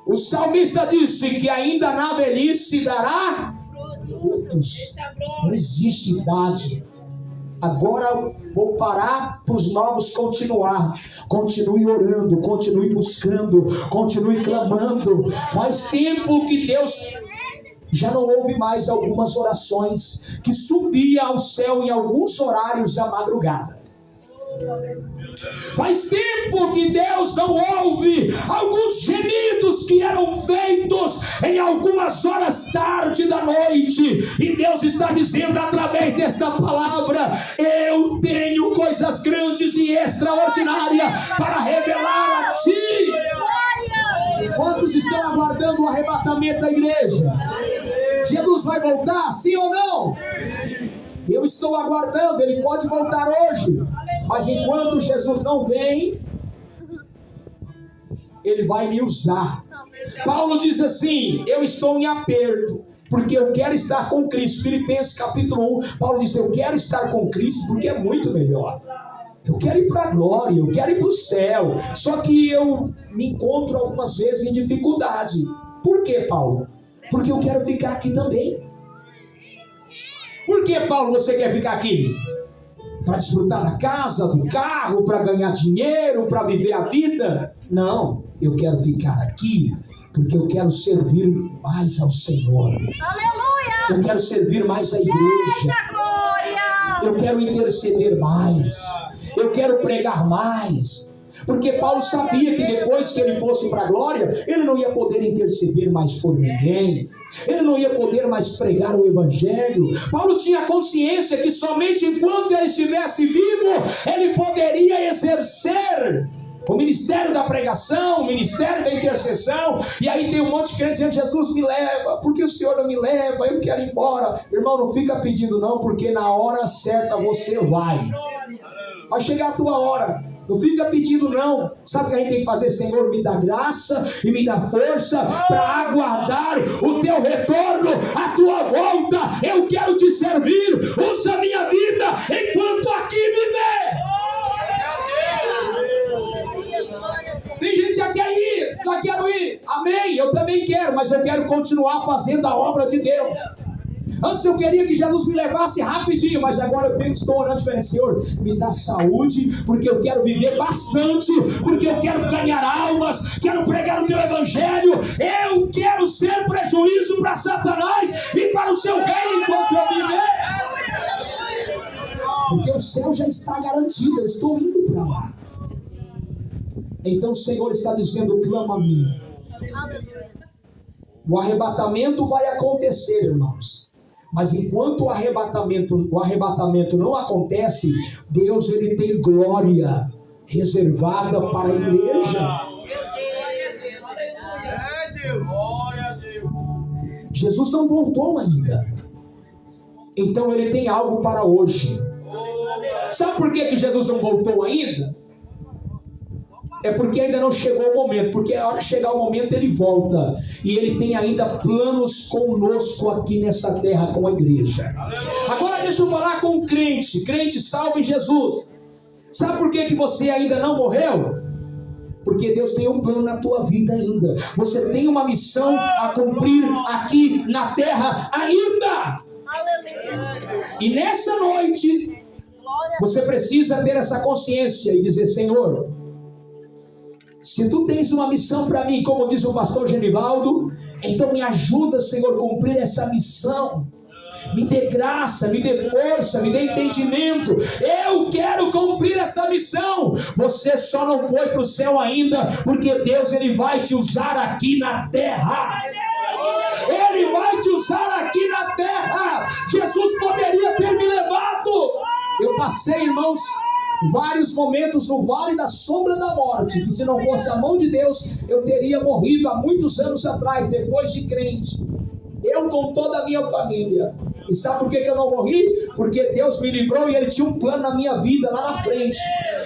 o salmista disse que ainda na velhice dará frutos. Não existe idade. Agora vou parar para os novos continuar. Continue orando, continue buscando, continue clamando. Faz tempo que Deus já não ouve mais algumas orações que subia ao céu em alguns horários da madrugada. Faz tempo que Deus não ouve alguns gemidos que eram feitos em algumas horas tarde da noite. E Deus está dizendo através desta palavra: eu tenho coisas grandes e extraordinárias para revelar a ti. Quantos estão aguardando o arrebatamento da igreja? Jesus vai voltar, sim ou não? Eu estou aguardando, ele pode voltar hoje. Mas enquanto Jesus não vem, ele vai me usar. Paulo diz assim: eu estou em aperto, porque eu quero estar com Cristo. Filipenses capítulo 1, Paulo diz: eu quero estar com Cristo porque é muito melhor. Eu quero ir para a glória, eu quero ir para o céu. Só que eu me encontro algumas vezes em dificuldade. Por quê, Paulo? Porque eu quero ficar aqui também. Por que, Paulo, você quer ficar aqui? Para desfrutar da casa, do carro, para ganhar dinheiro, para viver a vida? Não, eu quero ficar aqui porque eu quero servir mais ao Senhor. Aleluia! Eu quero servir mais a igreja. Eita glória! Eu quero interceder mais. Eu quero pregar mais. Porque Paulo sabia que depois que ele fosse para a glória, ele não ia poder interceder mais por ninguém. Ele não ia poder mais pregar o evangelho. Paulo tinha consciência que somente enquanto ele estivesse vivo, ele poderia exercer o ministério da pregação, o ministério da intercessão. E aí tem um monte de crente dizendo: Jesus, me leva, porque o Senhor não me leva, eu quero ir embora. Irmão, não fica pedindo não, porque na hora certa você vai chegar a tua hora. Não fica pedindo não. Sabe o que a gente tem que fazer? Senhor, me dá graça e me dá força para aguardar o teu retorno, a tua volta. Eu quero te servir. Usa a minha vida enquanto aqui viver. Tem gente que já quer ir, já quero ir. Amém, eu também quero, mas eu quero continuar fazendo a obra de Deus. Antes eu queria que Jesus me levasse rapidinho, mas agora eu estou orando diferente. Senhor, me dá saúde, porque eu quero viver bastante, porque eu quero ganhar almas, quero pregar o teu evangelho. Eu quero ser prejuízo para Satanás e para o seu reino enquanto eu viver. Porque o céu já está garantido, eu estou indo para lá. Então o Senhor está dizendo: clama a mim. O arrebatamento vai acontecer, irmãos. Mas enquanto o arrebatamento não acontece, Deus ele tem glória reservada para a igreja. Jesus não voltou ainda. Então ele tem algo para hoje. Sabe por que Jesus não voltou ainda? É porque ainda não chegou o momento. Porque a hora que chegar o momento ele volta. E ele tem ainda planos conosco aqui nessa terra com a igreja. Agora deixa eu falar com o crente. Crente salvo em Jesus. Sabe por que você ainda não morreu? Porque Deus tem um plano na tua vida ainda. Você tem uma missão a cumprir aqui na terra ainda. E nessa noite você precisa ter essa consciência e dizer: Senhor, se tu tens uma missão para mim, como diz o pastor Genivaldo, então me ajuda, Senhor, a cumprir essa missão. Me dê graça, me dê força, me dê entendimento. Eu quero cumprir essa missão. Você só não foi para o céu ainda, porque Deus ele vai te usar aqui na terra. Ele vai te usar aqui na terra. Jesus poderia ter me levado. Eu passei, irmãos, vários momentos no vale da sombra da morte, que se não fosse a mão de Deus, eu teria morrido há muitos anos atrás, depois de crente. Eu com toda a minha família. E sabe por que eu não morri? Porque Deus me livrou e Ele tinha um plano na minha vida lá na frente.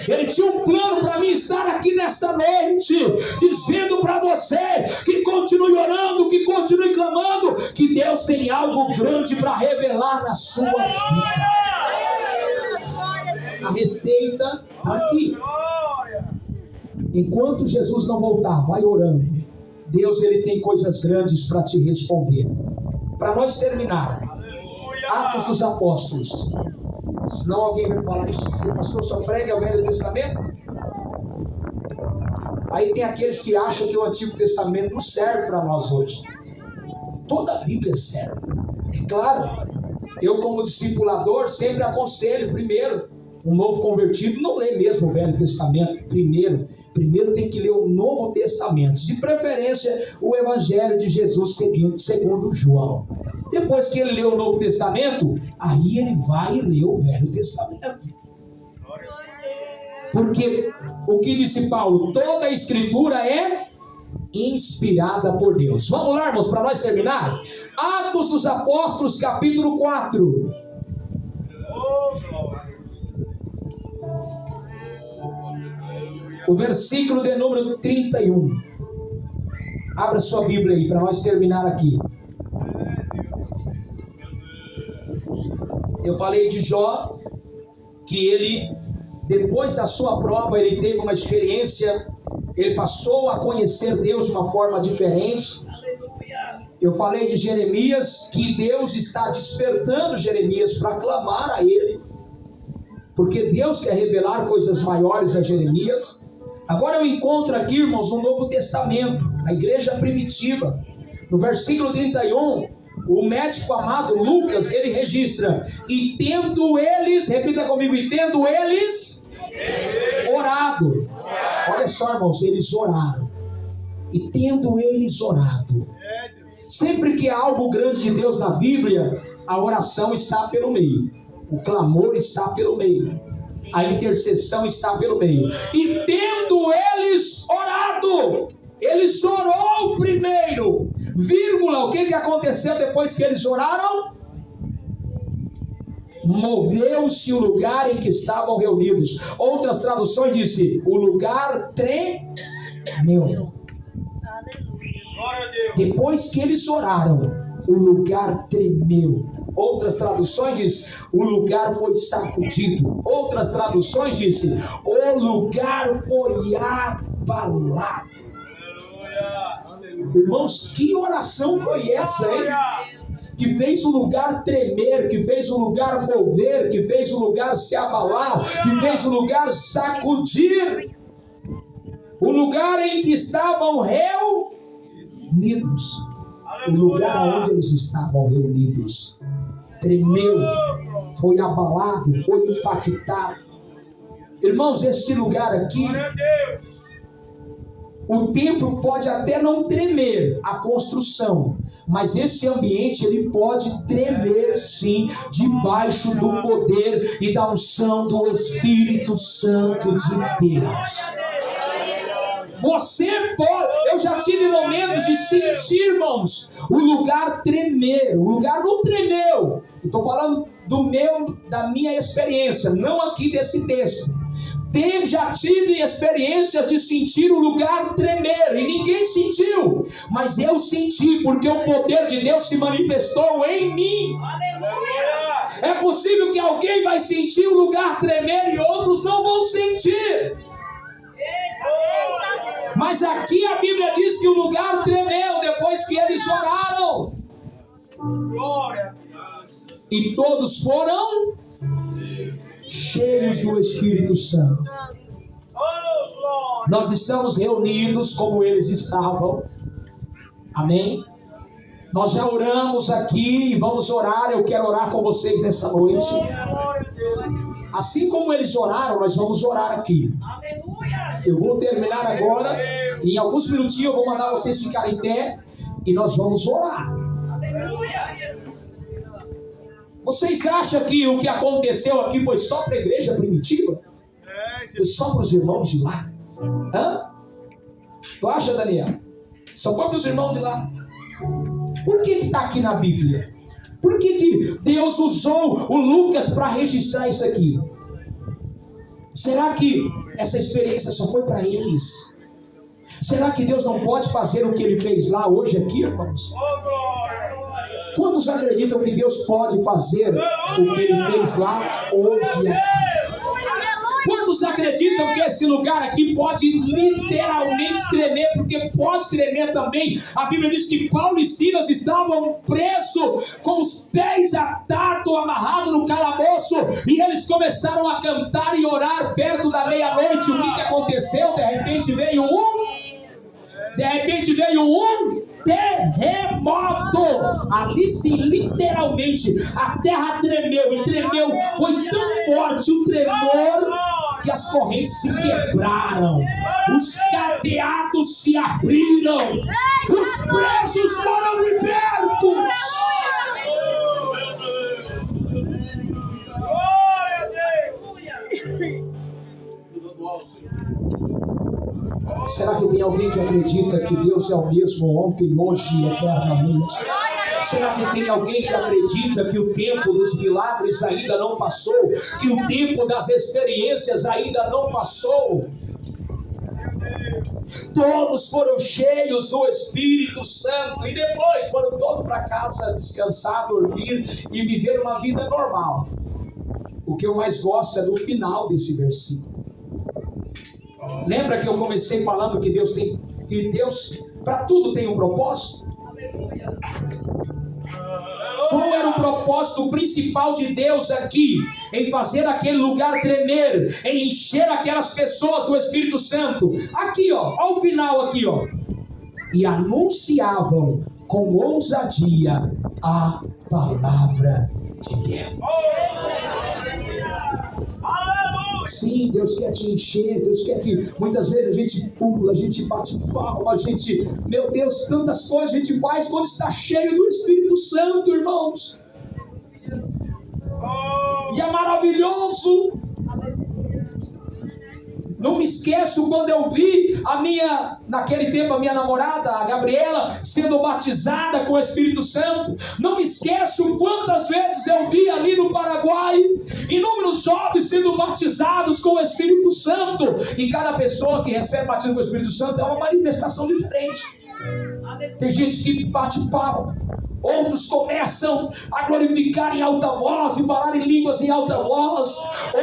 Ele tinha um plano para mim estar aqui nesta noite, dizendo para você que continue orando, que continue clamando, que Deus tem algo grande para revelar na sua vida. A receita está aqui. Enquanto Jesus não voltar, vai orando. Deus ele tem coisas grandes para te responder. Para nós terminar, Atos dos Apóstolos. Senão alguém vai falar, esse pastor só prega o Velho Testamento. Aí tem aqueles que acham que o Antigo Testamento não serve para nós hoje. Toda a Bíblia serve. É claro, eu como discipulador sempre aconselho, primeiro, um novo convertido não lê mesmo o Velho Testamento. Primeiro tem que ler o Novo Testamento. De preferência, o Evangelho de Jesus segundo João. Depois que ele lê o Novo Testamento, aí ele vai ler o Velho Testamento. Porque o que disse Paulo? Toda a Escritura é inspirada por Deus. Vamos lá, irmãos, para nós terminar. Atos dos Apóstolos, capítulo 4. O versículo de número 31. Abra sua Bíblia aí para nós terminar aqui. Eu falei de Jó, que ele, depois da sua prova, ele teve uma experiência, ele passou a conhecer Deus de uma forma diferente. Eu falei de Jeremias, que Deus está despertando Jeremias para clamar a ele, porque Deus quer revelar coisas maiores a Jeremias. Agora eu encontro aqui, irmãos, no Novo Testamento, a igreja primitiva, no versículo 31, o médico amado Lucas, ele registra, e tendo eles, repita comigo, e tendo eles orado. Olha só, irmãos, eles oraram. E tendo eles orado. Sempre que há algo grande de Deus na Bíblia, a oração está pelo meio. O clamor está pelo meio. A intercessão está pelo meio. E tendo eles orado, eles orou primeiro, vírgula, o que aconteceu depois que eles oraram? Moveu-se o lugar em que estavam reunidos. Outras traduções dizem, o lugar tremeu. Depois que eles oraram, o lugar tremeu. Outras traduções dizem, o lugar foi sacudido. Outras traduções dizem, o lugar foi abalado. Irmãos, que oração foi essa, hein? Que fez o lugar tremer, que fez o lugar mover, que fez o lugar se abalar, que fez o lugar sacudir. O lugar em que estavam reunidos. O lugar onde eles estavam reunidos tremeu, foi abalado, foi impactado. Irmãos, este lugar aqui, o templo pode até não tremer, a construção, mas esse ambiente ele pode tremer sim, debaixo do poder e da unção do Espírito Santo de Deus. Você pode, eu já tive momentos de sentir, irmãos, o lugar tremer. O lugar não tremeu. Estou falando da minha experiência, não aqui desse texto. Já tive experiências de sentir o lugar tremer e ninguém sentiu, mas eu senti, porque o poder de Deus se manifestou em mim. Aleluia! É possível que alguém vai sentir o lugar tremer e outros não vão sentir. Mas aqui a Bíblia diz que o lugar tremeu depois que eles oraram. E todos foram cheios do Espírito Santo. Nós estamos reunidos como eles estavam. Amém? Nós já oramos aqui e vamos orar. Eu quero orar com vocês nessa noite. Assim como eles oraram, nós vamos orar aqui. Eu vou terminar agora. E em alguns minutinhos eu vou mandar vocês ficarem em pé e nós vamos orar. Vocês acham que o que aconteceu aqui foi só para a igreja primitiva? Foi só para os irmãos de lá? Hã? Tu acha, Daniel? Só foi para os irmãos de lá? Por que está aqui na Bíblia? Por que Deus usou o Lucas para registrar isso aqui? Será que essa experiência só foi para eles? Será que Deus não pode fazer o que Ele fez lá hoje aqui, irmãos? Quantos acreditam que Deus pode fazer o que Ele fez lá hoje aqui? Quantos acreditam que esse lugar aqui pode literalmente tremer? Porque pode tremer também. A Bíblia diz que Paulo e Silas estavam presos com os pés atados atado, amarrado no calabouço, e eles começaram a cantar e orar perto da meia-noite. O que aconteceu? De repente veio um terremoto. Ali sim, literalmente, a terra tremeu, e tremeu, foi tão forte o tremor que as correntes se quebraram, os cadeados se abriram, os presos foram libertos. Será que tem alguém que acredita que Deus é o mesmo ontem, hoje e eternamente? Será que tem alguém que acredita que o tempo dos milagres ainda não passou? Que o tempo das experiências ainda não passou? Todos foram cheios do Espírito Santo e depois foram todos para casa descansar, dormir e viver uma vida normal. O que eu mais gosto é do final desse versículo. Lembra que eu comecei falando que Deus para tudo tem um propósito? Qual era o propósito principal de Deus aqui? Em fazer aquele lugar tremer, em encher aquelas pessoas do Espírito Santo. Aqui ó, ao final aqui ó. E anunciavam com ousadia a palavra de Deus. Sim, Deus quer te encher, Deus quer que muitas vezes a gente pula, a gente bate palma, a gente, meu Deus, tantas coisas a gente faz quando está cheio do Espírito Santo, irmãos. E é maravilhoso. Não me esqueço quando eu vi naquele tempo a minha namorada, a Gabriela, sendo batizada com o Espírito Santo. Não me esqueço quantas vezes eu vi ali no Paraguai inúmeros jovens sendo batizados com o Espírito Santo. E cada pessoa que recebe batismo com o Espírito Santo é uma manifestação diferente. Tem gente que bate palma, outros começam a glorificar em alta voz e falar em línguas em alta voz,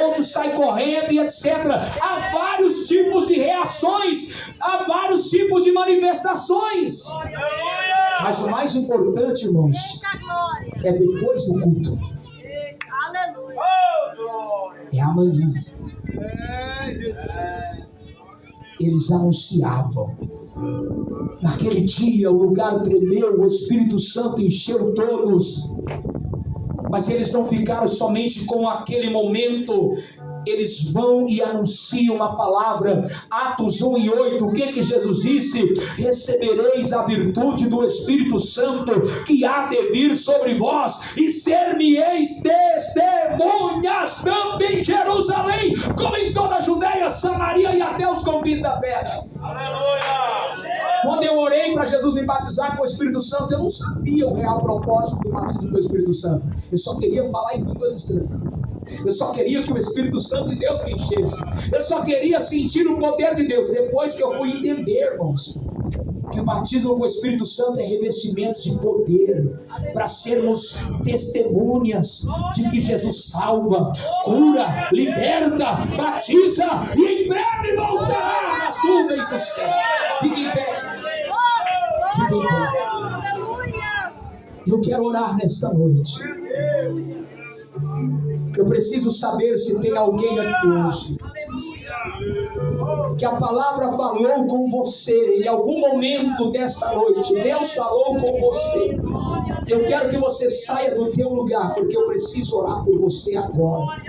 outros saem correndo e etc. Há vários tipos de reações, há vários tipos de manifestações. Mas o mais importante, irmãos, é depois do culto. É amanhã. Eles anunciavam. Naquele dia o lugar tremeu, o Espírito Santo encheu todos. Mas eles não ficaram somente com aquele momento. Eles vão e anunciam a palavra. Atos 1:8, o que Jesus disse? Recebereis a virtude do Espírito Santo que há de vir sobre vós, e ser-me-eis testemunhas tanto em Jerusalém como em toda a Judeia, Samaria e até os confins da terra. Quando eu orei para Jesus me batizar com o Espírito Santo, eu não sabia o real propósito do batismo do Espírito Santo. Eu só queria falar em línguas estranhas. Eu só queria que o Espírito Santo de Deus me enchesse. Eu só queria sentir o poder de Deus. Depois que eu fui entender, irmãos, que o batismo com o Espírito Santo é revestimento de poder, para sermos testemunhas de que Jesus salva, cura, liberta, batiza e em breve voltará nas nuvens do céu. Fique em pé. Fique em pé. Eu quero orar nesta noite. Eu preciso saber se tem alguém aqui hoje que a palavra falou com você em algum momento desta noite. Deus falou com você. Eu quero que você saia do teu lugar, porque eu preciso orar por você agora.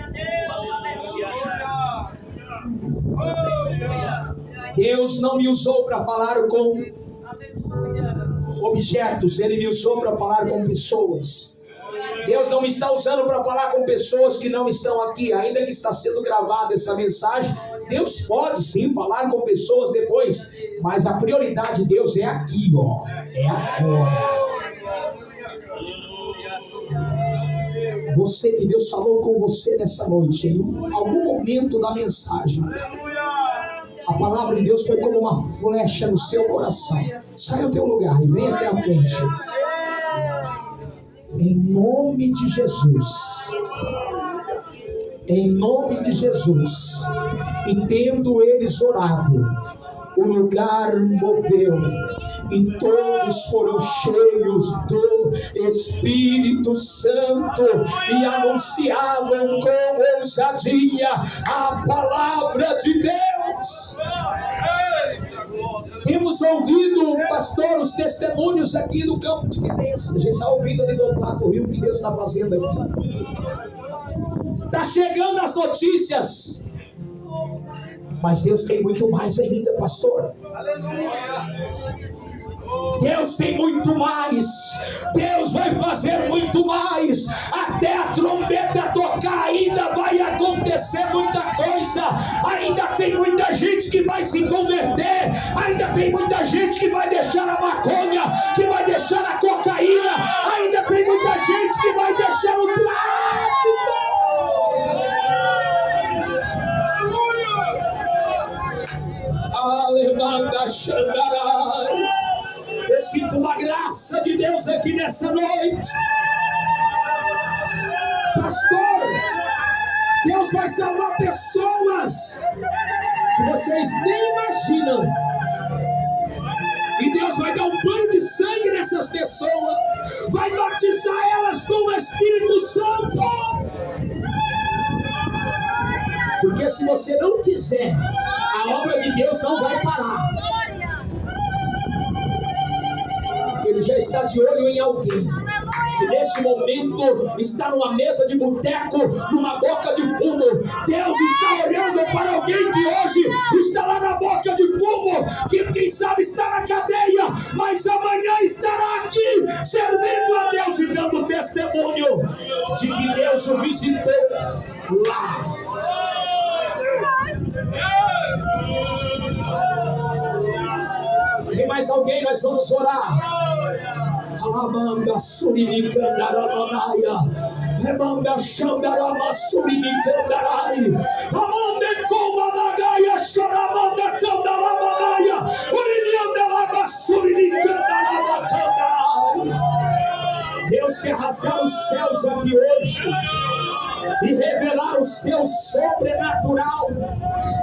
Deus não me usou para falar com objetos, Ele me usou para falar com pessoas. Deus não me está usando para falar com pessoas que não estão aqui, ainda que está sendo gravada essa mensagem. Deus pode sim falar com pessoas depois, mas a prioridade de Deus é aqui, ó, é agora. Você que Deus falou com você nessa noite, em algum momento da mensagem, a palavra de Deus foi como uma flecha no seu coração. Sai do teu lugar e vem aqui à frente. Em nome de Jesus. Em nome de Jesus. E tendo eles orado, o lugar moveu. e todos foram cheios do Espírito Santo e anunciavam com ousadia a palavra de Deus. Temos ouvido, pastor, os testemunhos aqui no campo de Querência. A gente está ouvindo ali do outro lado do rio o que Deus está fazendo aqui. Está chegando as notícias. Mas Deus tem muito mais ainda, pastor. Deus tem muito mais. Deus vai fazer muito mais. Até a trombeta tocar, ainda vai acontecer muita coisa. Ainda tem muita gente que vai se converter. Ainda tem muita gente que vai deixar a maconha, que vai deixar a cocaína. Ainda tem muita gente que vai deixar o tráfico. Alemanda Xandarai. Eu sinto uma graça de Deus aqui nessa noite. Pastor, Deus vai salvar pessoas que vocês nem imaginam. E Deus vai dar um banho de sangue nessas pessoas. Vai batizar elas com o Espírito Santo. Porque se você não quiser, a obra de Deus não vai parar. Ele já está de olho em alguém que neste momento está numa mesa de boteco, numa boca de fumo. Deus está olhando para alguém que hoje está lá na boca de fumo, que quem sabe está na cadeia, mas amanhã estará aqui servindo a Deus e dando testemunho de que Deus o visitou lá. Tem mais alguém? Nós vamos orar. Alamanda surimicandaramanaia, remanda xandarama surimicandarai, amanda comanagaia, choramanda candaramanaia, urimiandarama surimicandaramacandarai. Deus quer rasgar os céus aqui hoje e revelar o seu sobrenatural.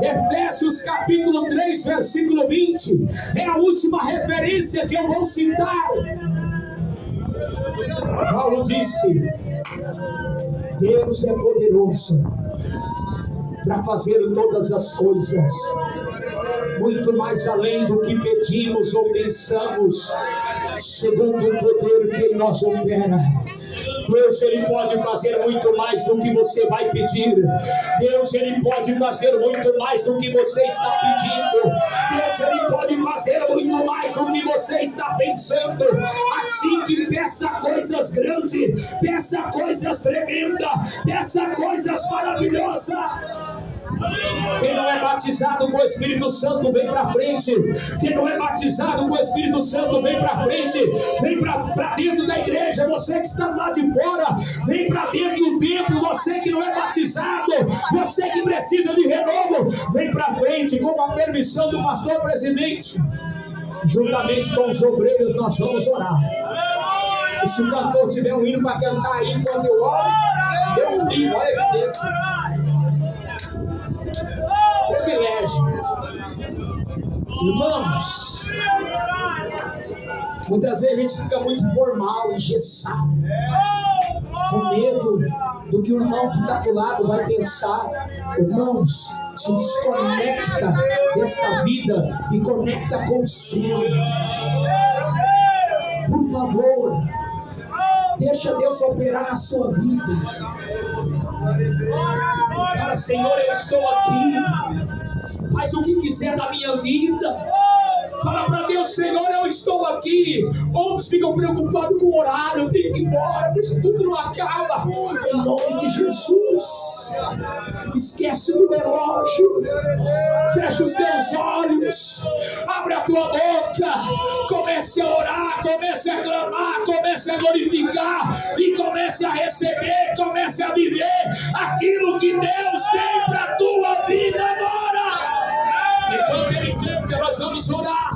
Efésios capítulo 3, versículo 20 é a última referência que eu vou citar. Paulo disse: Deus é poderoso para fazer todas as coisas, muito mais além do que pedimos ou pensamos, segundo o poder que em nós opera. Deus, Ele pode fazer muito mais do que você vai pedir. Deus, Ele pode fazer muito mais do que você está pedindo. Deus, Ele pode fazer muito mais do que você está pensando. Assim que peça coisas grandes, peça coisas tremendas, peça coisas maravilhosas. Quem não é batizado com o Espírito Santo, vem para frente. Quem não é batizado com o Espírito Santo, vem para frente. Vem para dentro da igreja. Você que está lá de fora, vem para dentro do templo. Você que não é batizado, você que precisa de renovo, vem para frente com a permissão do pastor presidente. Juntamente com os obreiros nós vamos orar. E se o cantor tiver um hino para cantar aí enquanto eu oro, dê um hino, olha que bênção. Privilégio. Irmãos, muitas vezes a gente fica muito formal, engessado, com medo do que o irmão que está do lado vai pensar. Irmãos, se desconecta desta vida e conecta com o céu. Por favor, deixa Deus operar na sua vida. Fala: Senhor, eu estou aqui, faz o que quiser da minha vida. Fala para Deus: Senhor, eu estou aqui. Outros ficam preocupados com o horário, eu tenho que ir embora, isso tudo não acaba. Em nome de Jesus, esquece do relógio, fecha os teus olhos, abre a tua boca, comece a orar, comece a clamar, comece a glorificar e comece a receber, comece a viver aquilo que Deus tem para a tua vida agora. Enquanto Ele canta, nós vamos orar.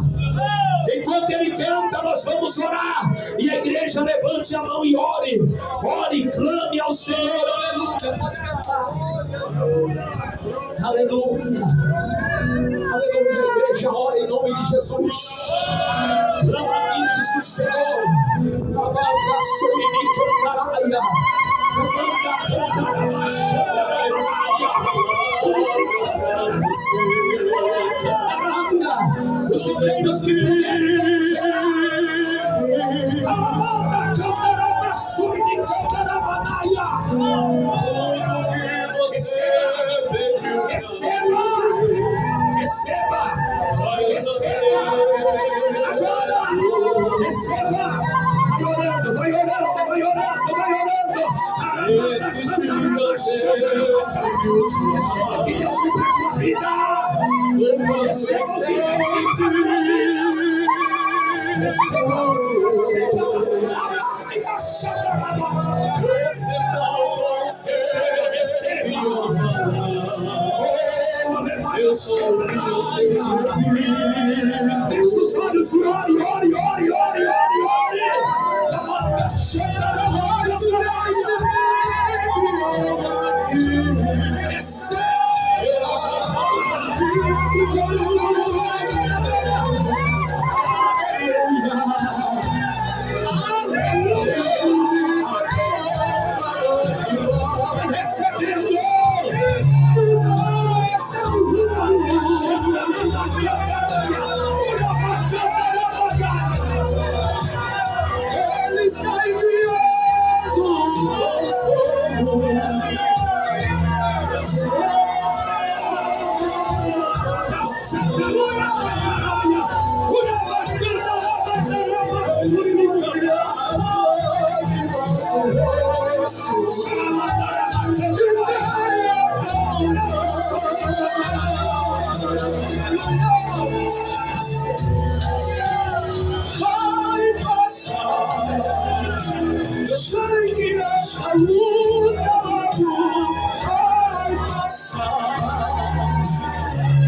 Enquanto Ele canta, nós vamos orar. E a igreja levante a mão e ore. Ore e clame ao Senhor. Aleluia. pode cantar. Aleluia. Aleluia, igreja, ora em nome de Jesus. Clama a mim, diz o Senhor. Amanda, sobre mim, cantaraya. Amanda, cantarama, xandaraya. Os obreiros que puderem Amanda, cantarama, sobre mim, cantaramanaya. Receba, receba, receba, agora, receba, vai orando, vai orando, vai orando, vai orando. Receba que Deus me dá com a vida, receba que Deus me dá. Receba, receba, amaia, xandarabata, receba, receba. Eu sou o Deus fecha os olhos e ore, ore, ore, ore, ore, ore. Amanda, xandarabata, Ele está enviando vai passar. Eu sei que esta luta vai passar.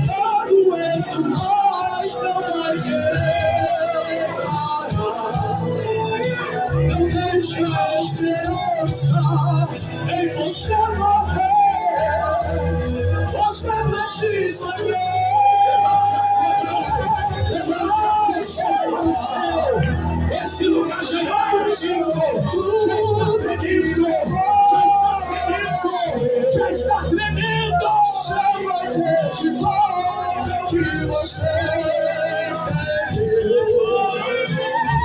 Tá doendo, mas não vai querer parar. Não deixe a esperança em você morrer. Você precisa ver. Esse lugar já está pedindo, já está pedindo, já está tremendo. Só vai ter de volta que você perdeu.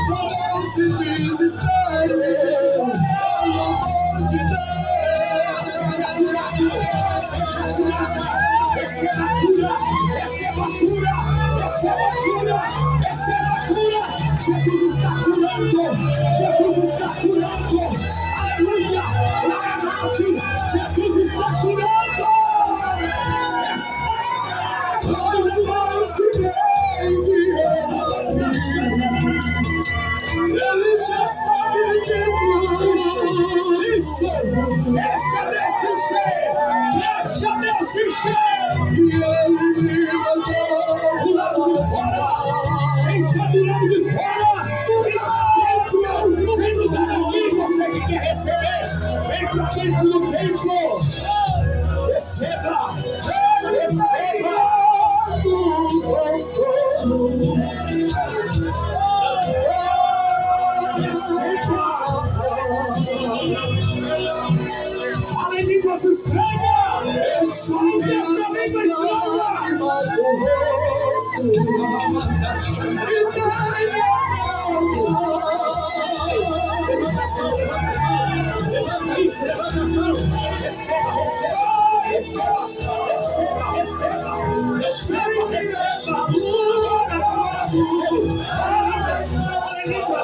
Só não se desespere, pelo amor de Deus. Seja curado, seja curada. Receba a cura, receba a cura, receba a cura, receba a cura. Jesus está curando, Jesus está curando. Aleluia, Jesus está curando. Todos nós que creem que Ele já sabe de tudo. Isso, deixa Deus se encher, deixa Deus se encher. E Ele me mandou do lado de fora. Quem está do lado de fora, vem no lugar aqui, você que quer receber. Vem para dentro do templo. Receba, receba. Fala em línguas estranhas. Só Deus também vai estranha. Levanta isso, levanta as mãos. Receba, receba, receba, receba, receba, receba, receba.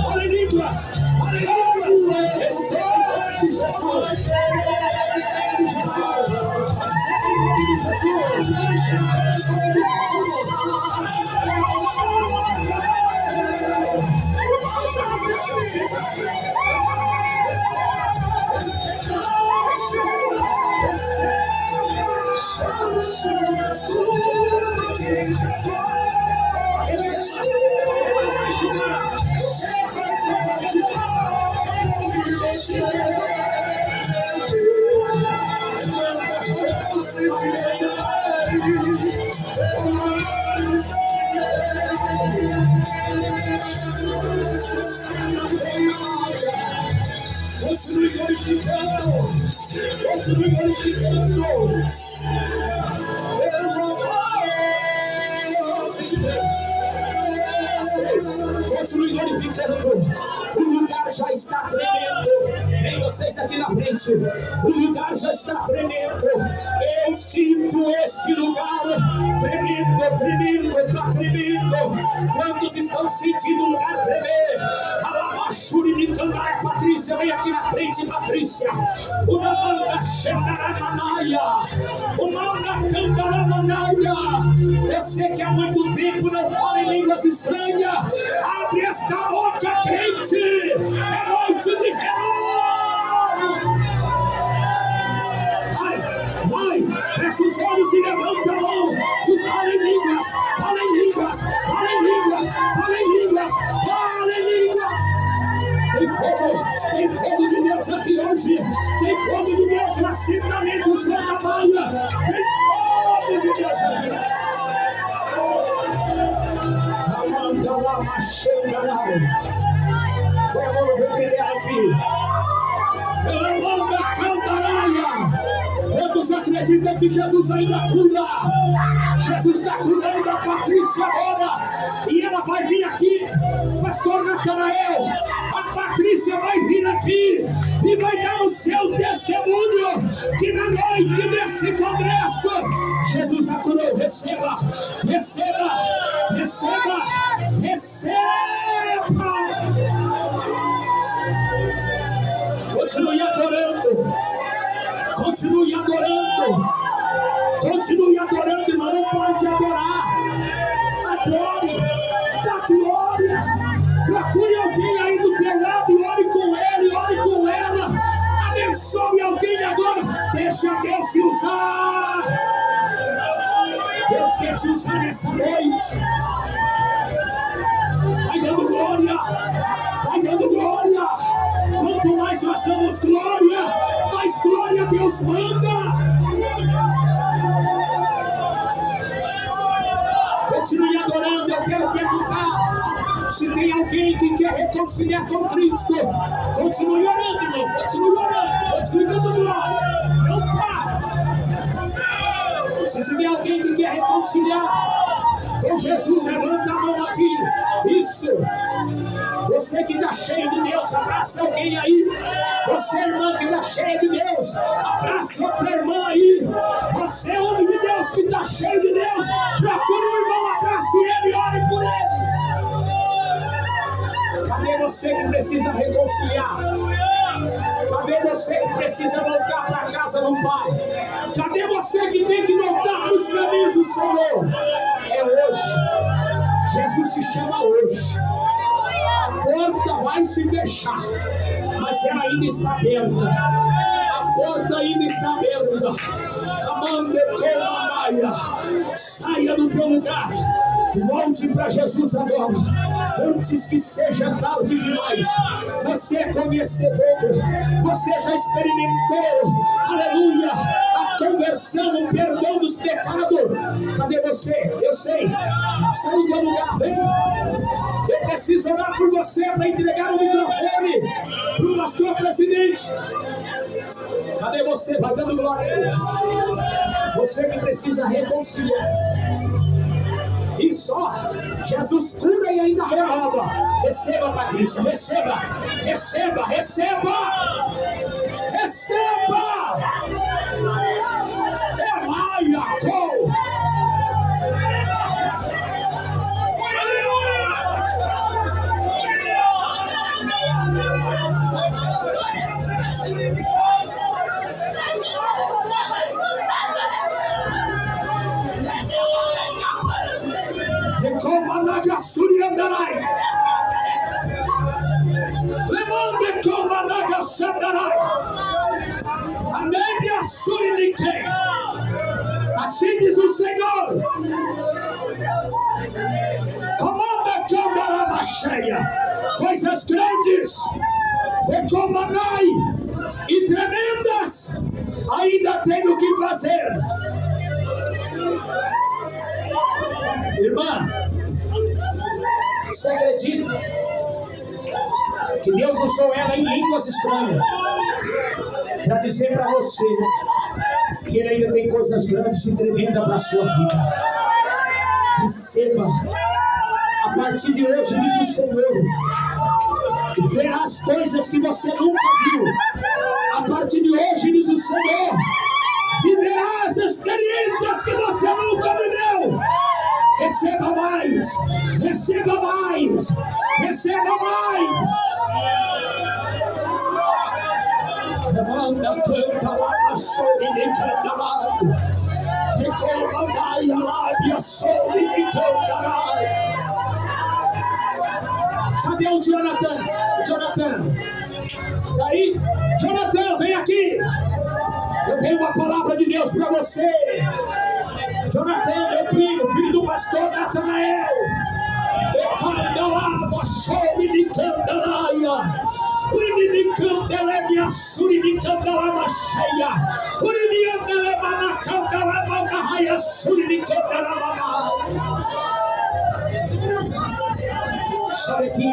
Olha em línguas, olha em línguas. Receba de Jesus. Receba de Jesus. Receba de Continue glorificando. Continue glorificando. Continue glorificando. O lugar já está tremendo. Vem vocês aqui na frente. O lugar já está tremendo. Eu sinto este lugar tremendo, tremendo, está tremendo. Quantos estão sentindo o lugar tremer? Patrícia, vem aqui na frente, Patrícia. O Namanda Xandaramanaia. O Manda Candaramanaia. Você que há muito tempo não fala em línguas estranhas, abre esta boca, crente. É noite de renovo. Vai, fecha os olhos e levanta a mão. Tu fala em línguas, fala em línguas, fala em línguas, fala em línguas, fala em línguas. Tem fogo de Deus aqui hoje. Tem fogo de Deus no assentamento João da Maia. Tem fogo de Deus aqui. Amanda lá, machanga lá. Põe a mão no ventre dela aqui. Amanda Cantaralha. Quantos acreditam que Jesus ainda cura? Jesus está curando a Patrícia agora. E ela vai vir aqui. Pastor Natanael, a Patrícia vai vir aqui e vai dar o seu testemunho que na noite desse congresso Jesus a curou. Receba, receba, receba, receba. Continue adorando, continue adorando, continue adorando, irmão, não pare de adorar. Adore, dá glória. Procure alguém aí do teu lado e ore com ele, ore com ela. Abençoe alguém agora. Deixa Deus te usar. Deus quer te usar nessa noite. Vai dando glória. Vai dando glória. Quanto mais nós damos glória, mais glória Deus manda. Continue adorando. Eu quero perguntar se tem alguém que quer reconciliar com Cristo. Continue orando, irmão. Continue orando. Continue dando glória. Não para. Se tiver alguém que quer reconciliar com Jesus, levanta a mão aqui. Isso. Você que está cheio de Deus, abraça alguém aí. Você, irmã, que está cheia de Deus, abraça outra irmã aí. Você, homem de Deus, que está cheio de Deus, procure um irmão, abrace ele e ore por ele. Cadê você que precisa reconciliar? Cadê você que precisa voltar para a casa do Pai? Cadê você que tem que voltar para os caminhos do Senhor? É hoje. Jesus te chama hoje. A porta vai se fechar, mas ela ainda está aberta. A porta ainda está aberta. Amanda Comanaia, saia do teu lugar. Volte para Jesus agora, antes que seja tarde demais. Você é conhecedor, você já experimentou, aleluia, a conversão, o perdão dos pecados. Cadê você? Eu sei. Sai do teu lugar, vem. Eu preciso orar por você para entregar o microfone para o pastor presidente. Cadê você? Vai dando glória a Deus. Você que precisa reconciliar. E só Jesus cura e ainda renova. Receba, Patrícia, receba, receba, receba, receba. É Maia, com. Comanaga Suriandarai. Lemonde Comanaga Sandarai. Anélia Surinike. Assim diz o Senhor. Comanda Combaraba cheia. Coisas grandes. De Comanai e tremendas. Ainda tenho que fazer. fazer. Irmã, você acredita que Deus usou ela em línguas estranhas para dizer para você que Ele ainda tem coisas grandes e tremendas para a sua vida? Receba. A partir de hoje, diz o Senhor, verás coisas que você nunca viu. A partir de hoje, diz o Senhor, viverás experiências que você nunca viveu. Receba mais, receba mais, receba mais. Manda, canta lá, passou e me cantará. Recomandai a lábia, sou e me cantará. Cadê o Jonathan? Jonathan, daí, Jonathan, vem aqui. Eu tenho uma palavra de Deus para você. Jonathan, meu primo, filho do pastor Natanael. Candelaba, chore de candelaia. Uri de candelabia, suri de candelaba cheia. Uri de candelaba na candelaba na raia, suri de candelaba. Sabe aqui?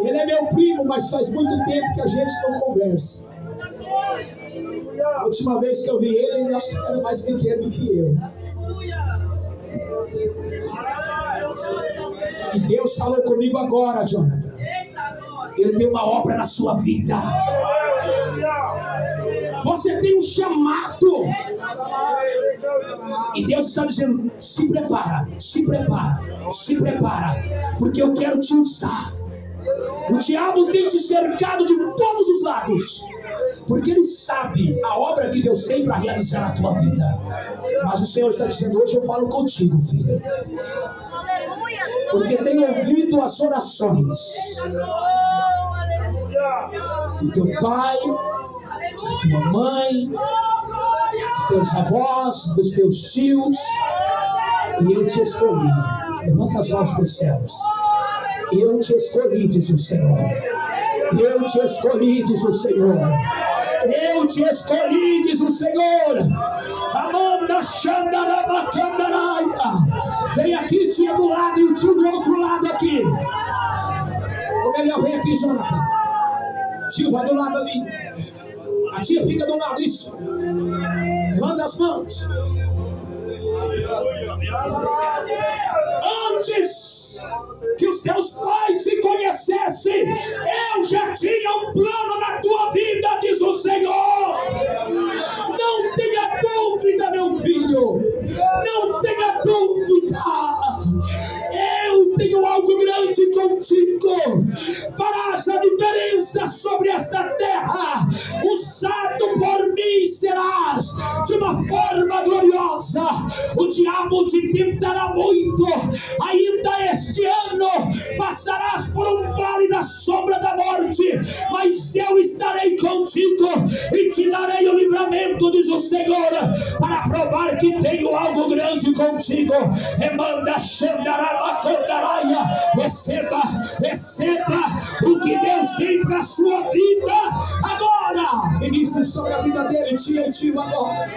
Ele é meu primo, mas faz muito tempo que a gente não conversa. A última vez que eu vi ele, ele acho que era mais pequeno do que eu. E Deus falou comigo agora, Jonathan. Ele tem uma obra na sua vida. Você tem um chamado. E Deus está dizendo, se prepara, se prepara, se prepara. Porque eu quero te usar. O diabo tem te cercado de todos os lados. Porque ele sabe a obra que Deus tem para realizar na tua vida. Mas o Senhor está dizendo, hoje eu falo contigo, filho. Porque tenho ouvido as orações do teu pai, da tua mãe, dos teus avós, dos teus tios. E eu te escolhi. Levanta as mãos para os céus. Eu te escolhi, diz o Senhor. Eu te escolhi, diz o Senhor. Eu te escolhi, diz o Senhor. Amanda Xandarabacandaraia. Vem aqui, tia do lado, e o tio do outro lado aqui. Ou melhor, vem aqui, Jonathan. Tio, vai do lado ali. A tia fica do lado, isso. Levanta as mãos. Antes que os teus pais se conhecessem, eu já tinha um plano na tua vida, diz o Senhor. Não tenha dúvida, meu filho. Não tenha dúvida. Eu tenho algo grande contigo. Farás a diferença sobre esta terra. Usado por mim serás de uma forma gloriosa. O diabo te tentará muito. Ainda este ano passarás por um vale da sombra da morte, mas eu estarei contigo e te darei o livramento, diz o Senhor, para provar que tenho algo grande contigo. Emanda Xandarabacandaraia. Receba, receba o que Deus tem para a sua vida agora. Ministre sobre a vida dele, tia e tio, agora.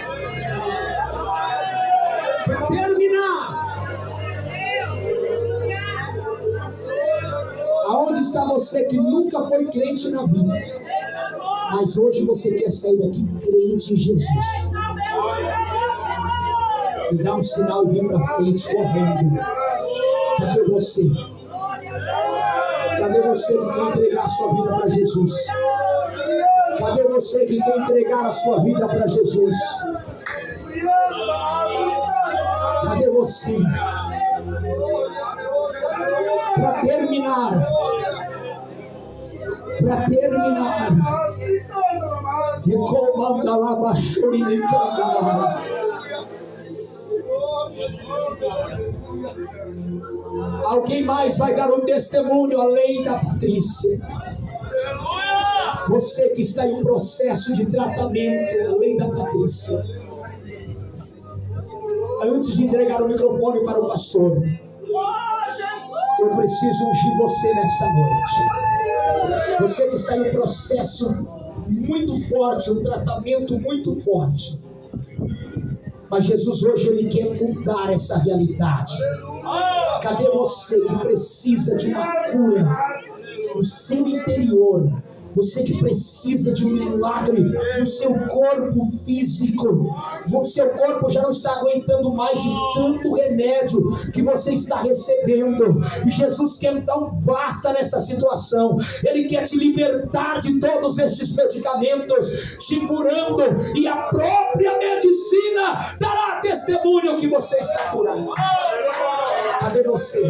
Para terminar, aonde está você que nunca foi crente na vida, mas hoje você quer sair daqui crente em Jesus? Me dá um sinal e vem para frente correndo. Cadê você? Cadê você que quer entregar a sua vida para Jesus? Cadê você que quer entregar a sua vida para Jesus? Cadê você? Para terminar, recomanda lá baixo e me canta. Alguém mais vai dar um testemunho além da Patrícia? Você que está em processo de tratamento além da Patrícia. Antes de entregar o microfone para o pastor, eu preciso ungir você nesta noite. Você que está em processo muito forte, um tratamento muito forte. Mas Jesus hoje Ele quer mudar essa realidade. Cadê você que precisa de uma cura no seu interior? Você que precisa de um milagre no seu corpo físico. O seu corpo já não está aguentando mais de tanto remédio que você está recebendo. E Jesus quer dar um basta nessa situação. Ele quer te libertar de todos estes medicamentos, te curando. E a própria medicina dará testemunho que você está curado. Cadê você?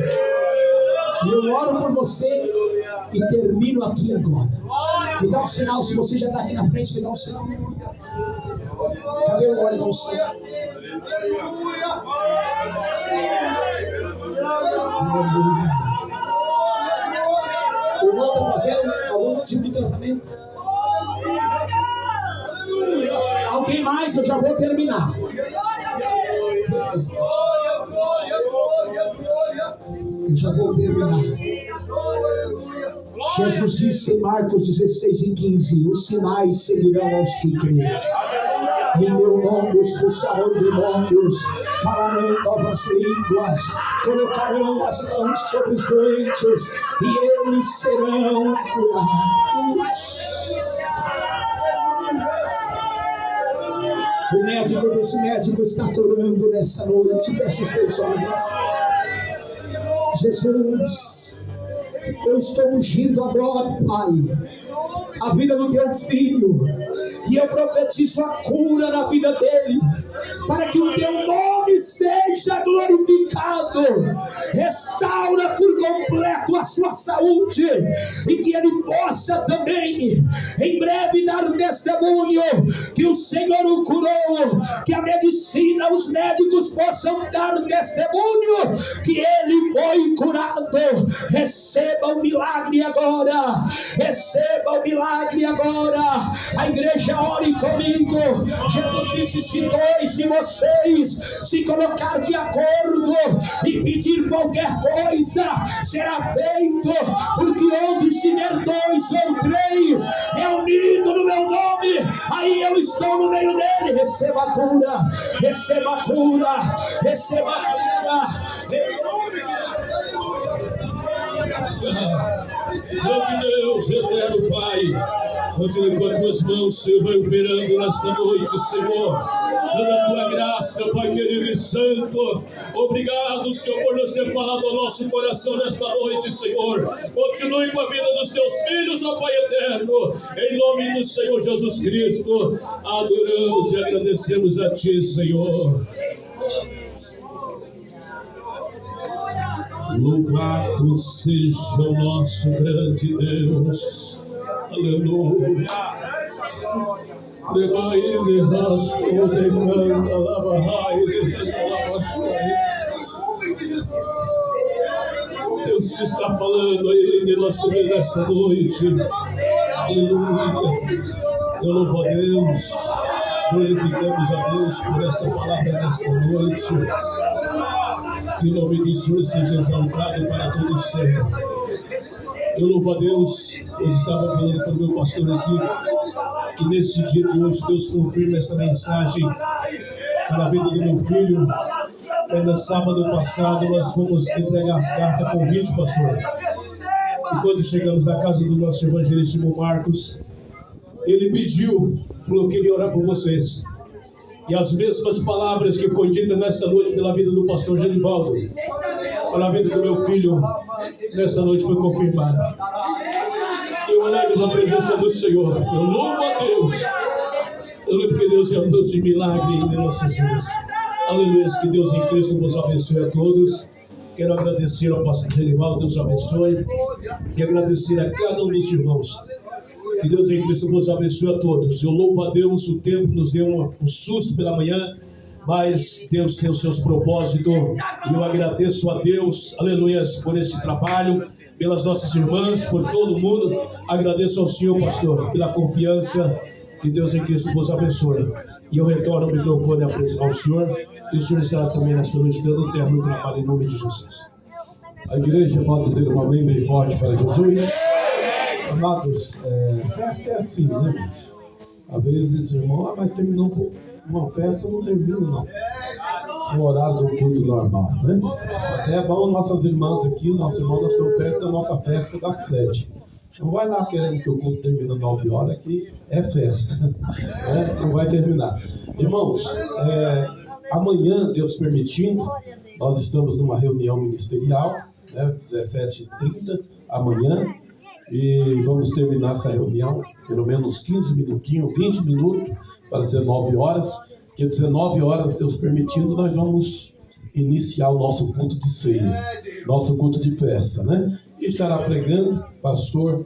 Eu oro por você e termino aqui agora. Me dá um sinal, se você já está aqui na frente, me dá um sinal. Cadê o óleo do céu? O irmão está fazendo algum tipo de tratamento? Alguém mais? Eu já vou terminar. Eu já vou terminar. Jesus disse em Marcos 16:15: os sinais seguirão aos que crerem. Em meu nome expulsarão demônios, falarão novas línguas, colocarão as mãos sobre os doentes e eles serão curados. O médico dos médicos está orando nessa noite. Feche os teus olhos. Jesus, eu estou ungindo agora, Pai, a vida do teu filho, e eu profetizo a cura na vida dele, para que o teu nome seja glorificado. Restaura por completo a sua saúde, e que ele possa também em breve dar testemunho que o Senhor o curou, que a medicina, os médicos possam dar testemunho que ele foi curado. Receba o milagre agora, receba o milagre agora. A igreja ore comigo. Jesus disse: se dois de vocês se colocar de acordo e pedir qualquer coisa, será feito, porque onde estiver dois ou três reunidos no meu nome, aí eu estou no meio dele. Receba a cura, receba a cura, receba a cura. Grande Deus, eterno Pai, continue com as tuas mãos, Senhor, vai operando nesta noite, Senhor, dando a tua graça, Pai querido e santo. Obrigado, Senhor, por nos ter falado ao nosso coração nesta noite, Senhor. Continue com a vida dos teus filhos, ó Pai eterno, em nome do Senhor Jesus Cristo. Adoramos e agradecemos a Ti, Senhor. Louvado seja o nosso grande Deus. Aleluia. Deus te está falando aí em nosso meio nesta noite. Aleluia. Eu louvo a Deus. Glorificamos a Deus por esta palavra nesta noite. Que o nome do Senhor seja exaltado para todos sempre. Eu louvo a Deus. Eu estava falando com o meu pastor aqui, que nesse dia de hoje Deus confirma esta mensagem para a vida do meu filho. Ainda sábado passado nós fomos entregar as cartas convite, pastor. E quando chegamos na casa do nosso evangelíssimo Marcos, ele pediu, falou que queria orar por vocês. E as mesmas palavras que foi dita nesta noite pela vida do pastor Genivaldo, pela vida do meu filho, nesta noite foi confirmada. Eu alegro na presença do Senhor. Eu louvo a Deus. Eu louvo porque Deus é um Deus de milagre em nossas vidas. Aleluia. Que Deus em Cristo vos abençoe a todos. Quero agradecer ao pastor Genivaldo, Deus abençoe. E agradecer a cada um dos irmãos. Que Deus em Cristo vos abençoe a todos. Eu louvo a Deus, o tempo nos deu um susto pela manhã, mas Deus tem os seus propósitos, e eu agradeço a Deus, aleluia, por esse trabalho, pelas nossas irmãs, por todo mundo. Agradeço ao Senhor, pastor, pela confiança. Que Deus em Cristo vos abençoe. E eu retorno o microfone ao Senhor, e o Senhor estará também nesta noite dando terra no trabalho em nome de Jesus. A igreja pode dizer um amém bem forte para Jesus. Amados, festa é assim, né, irmãos? Às vezes, irmão, mas terminou uma festa, não termina, não. No horário do culto normal, né? Até é bom nossas irmãs aqui, nossos irmãos, nós estamos perto da nossa festa da sede. Não vai lá querendo que o culto termine às 9 horas, que é festa, né? Não vai terminar. Irmãos, amanhã, Deus permitindo, nós estamos numa reunião ministerial, né? 17h30, amanhã, e vamos terminar essa reunião, pelo menos 15 minutinhos, 20 minutos, para 19 horas, porque 19 horas, Deus permitindo, nós vamos iniciar o nosso culto de ceia, nosso culto de festa, né? E estará pregando, pastor,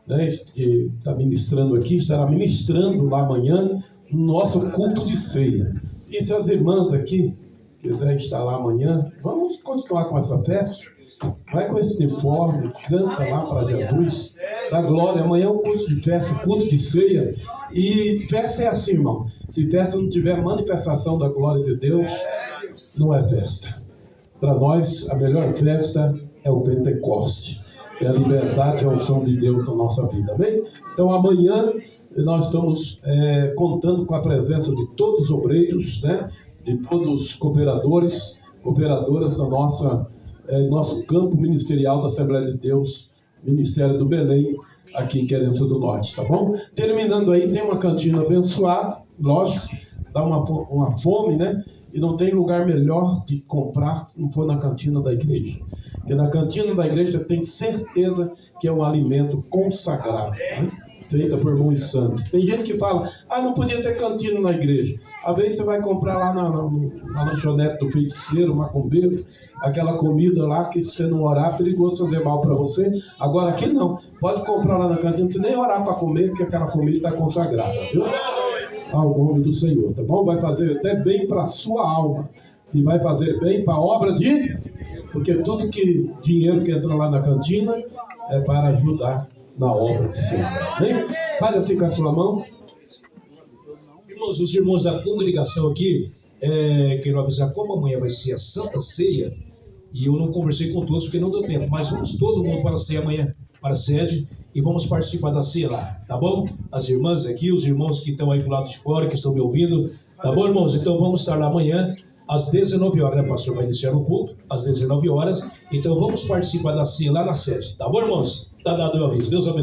né, que está ministrando aqui, estará ministrando lá amanhã, no nosso culto de ceia. E se as irmãs aqui quiserem estar lá amanhã, vamos continuar com essa festa. Vai com esse uniforme, canta lá para Jesus, dá glória. Amanhã é um culto de festa, culto de ceia. E festa é assim, irmão. Se festa não tiver manifestação da glória de Deus, não é festa. Para nós, a melhor festa é o Pentecoste. É a liberdade e a unção de Deus na nossa vida, amém? Então amanhã nós estamos contando com a presença de todos os obreiros, né? De todos os cooperadoras da nosso campo ministerial da Assembleia de Deus, Ministério do Belém, aqui em Querência do Norte, tá bom? Terminando aí, tem uma cantina abençoada, lógico, dá uma fome, né? E não tem lugar melhor de comprar se não for na cantina da igreja. Porque na cantina da igreja você tem certeza que é um alimento consagrado, né? Feita por mãos santas. Tem gente que fala, não podia ter cantina na igreja. Às vezes você vai comprar lá na lanchonete do feiticeiro, macumbeiro, aquela comida lá que se você não orar, é perigoso fazer mal para você. Agora aqui não. Pode comprar lá na cantina, não precisa nem orar para comer, porque aquela comida está consagrada, viu? Ao nome do Senhor, tá bom? Vai fazer até bem para a sua alma. E vai fazer bem para a obra de... Porque tudo que dinheiro que entra lá na cantina é para ajudar na obra do Senhor. Bem? Fale assim com a sua mão. Irmãos, os irmãos da congregação aqui, quero avisar como amanhã vai ser a Santa Ceia, e eu não conversei com todos porque não deu tempo, mas vamos todo mundo para a ceia amanhã, para a sede, e vamos participar da ceia lá, tá bom? As irmãs aqui, os irmãos que estão aí pro lado de fora, que estão me ouvindo, tá bom, irmãos? Então vamos estar lá amanhã, às 19 horas, né, pastor? Vai iniciar o culto, às 19 horas, então vamos participar da ceia lá na sede, tá bom, irmãos? Tá dado o aviso, Deus abençoe.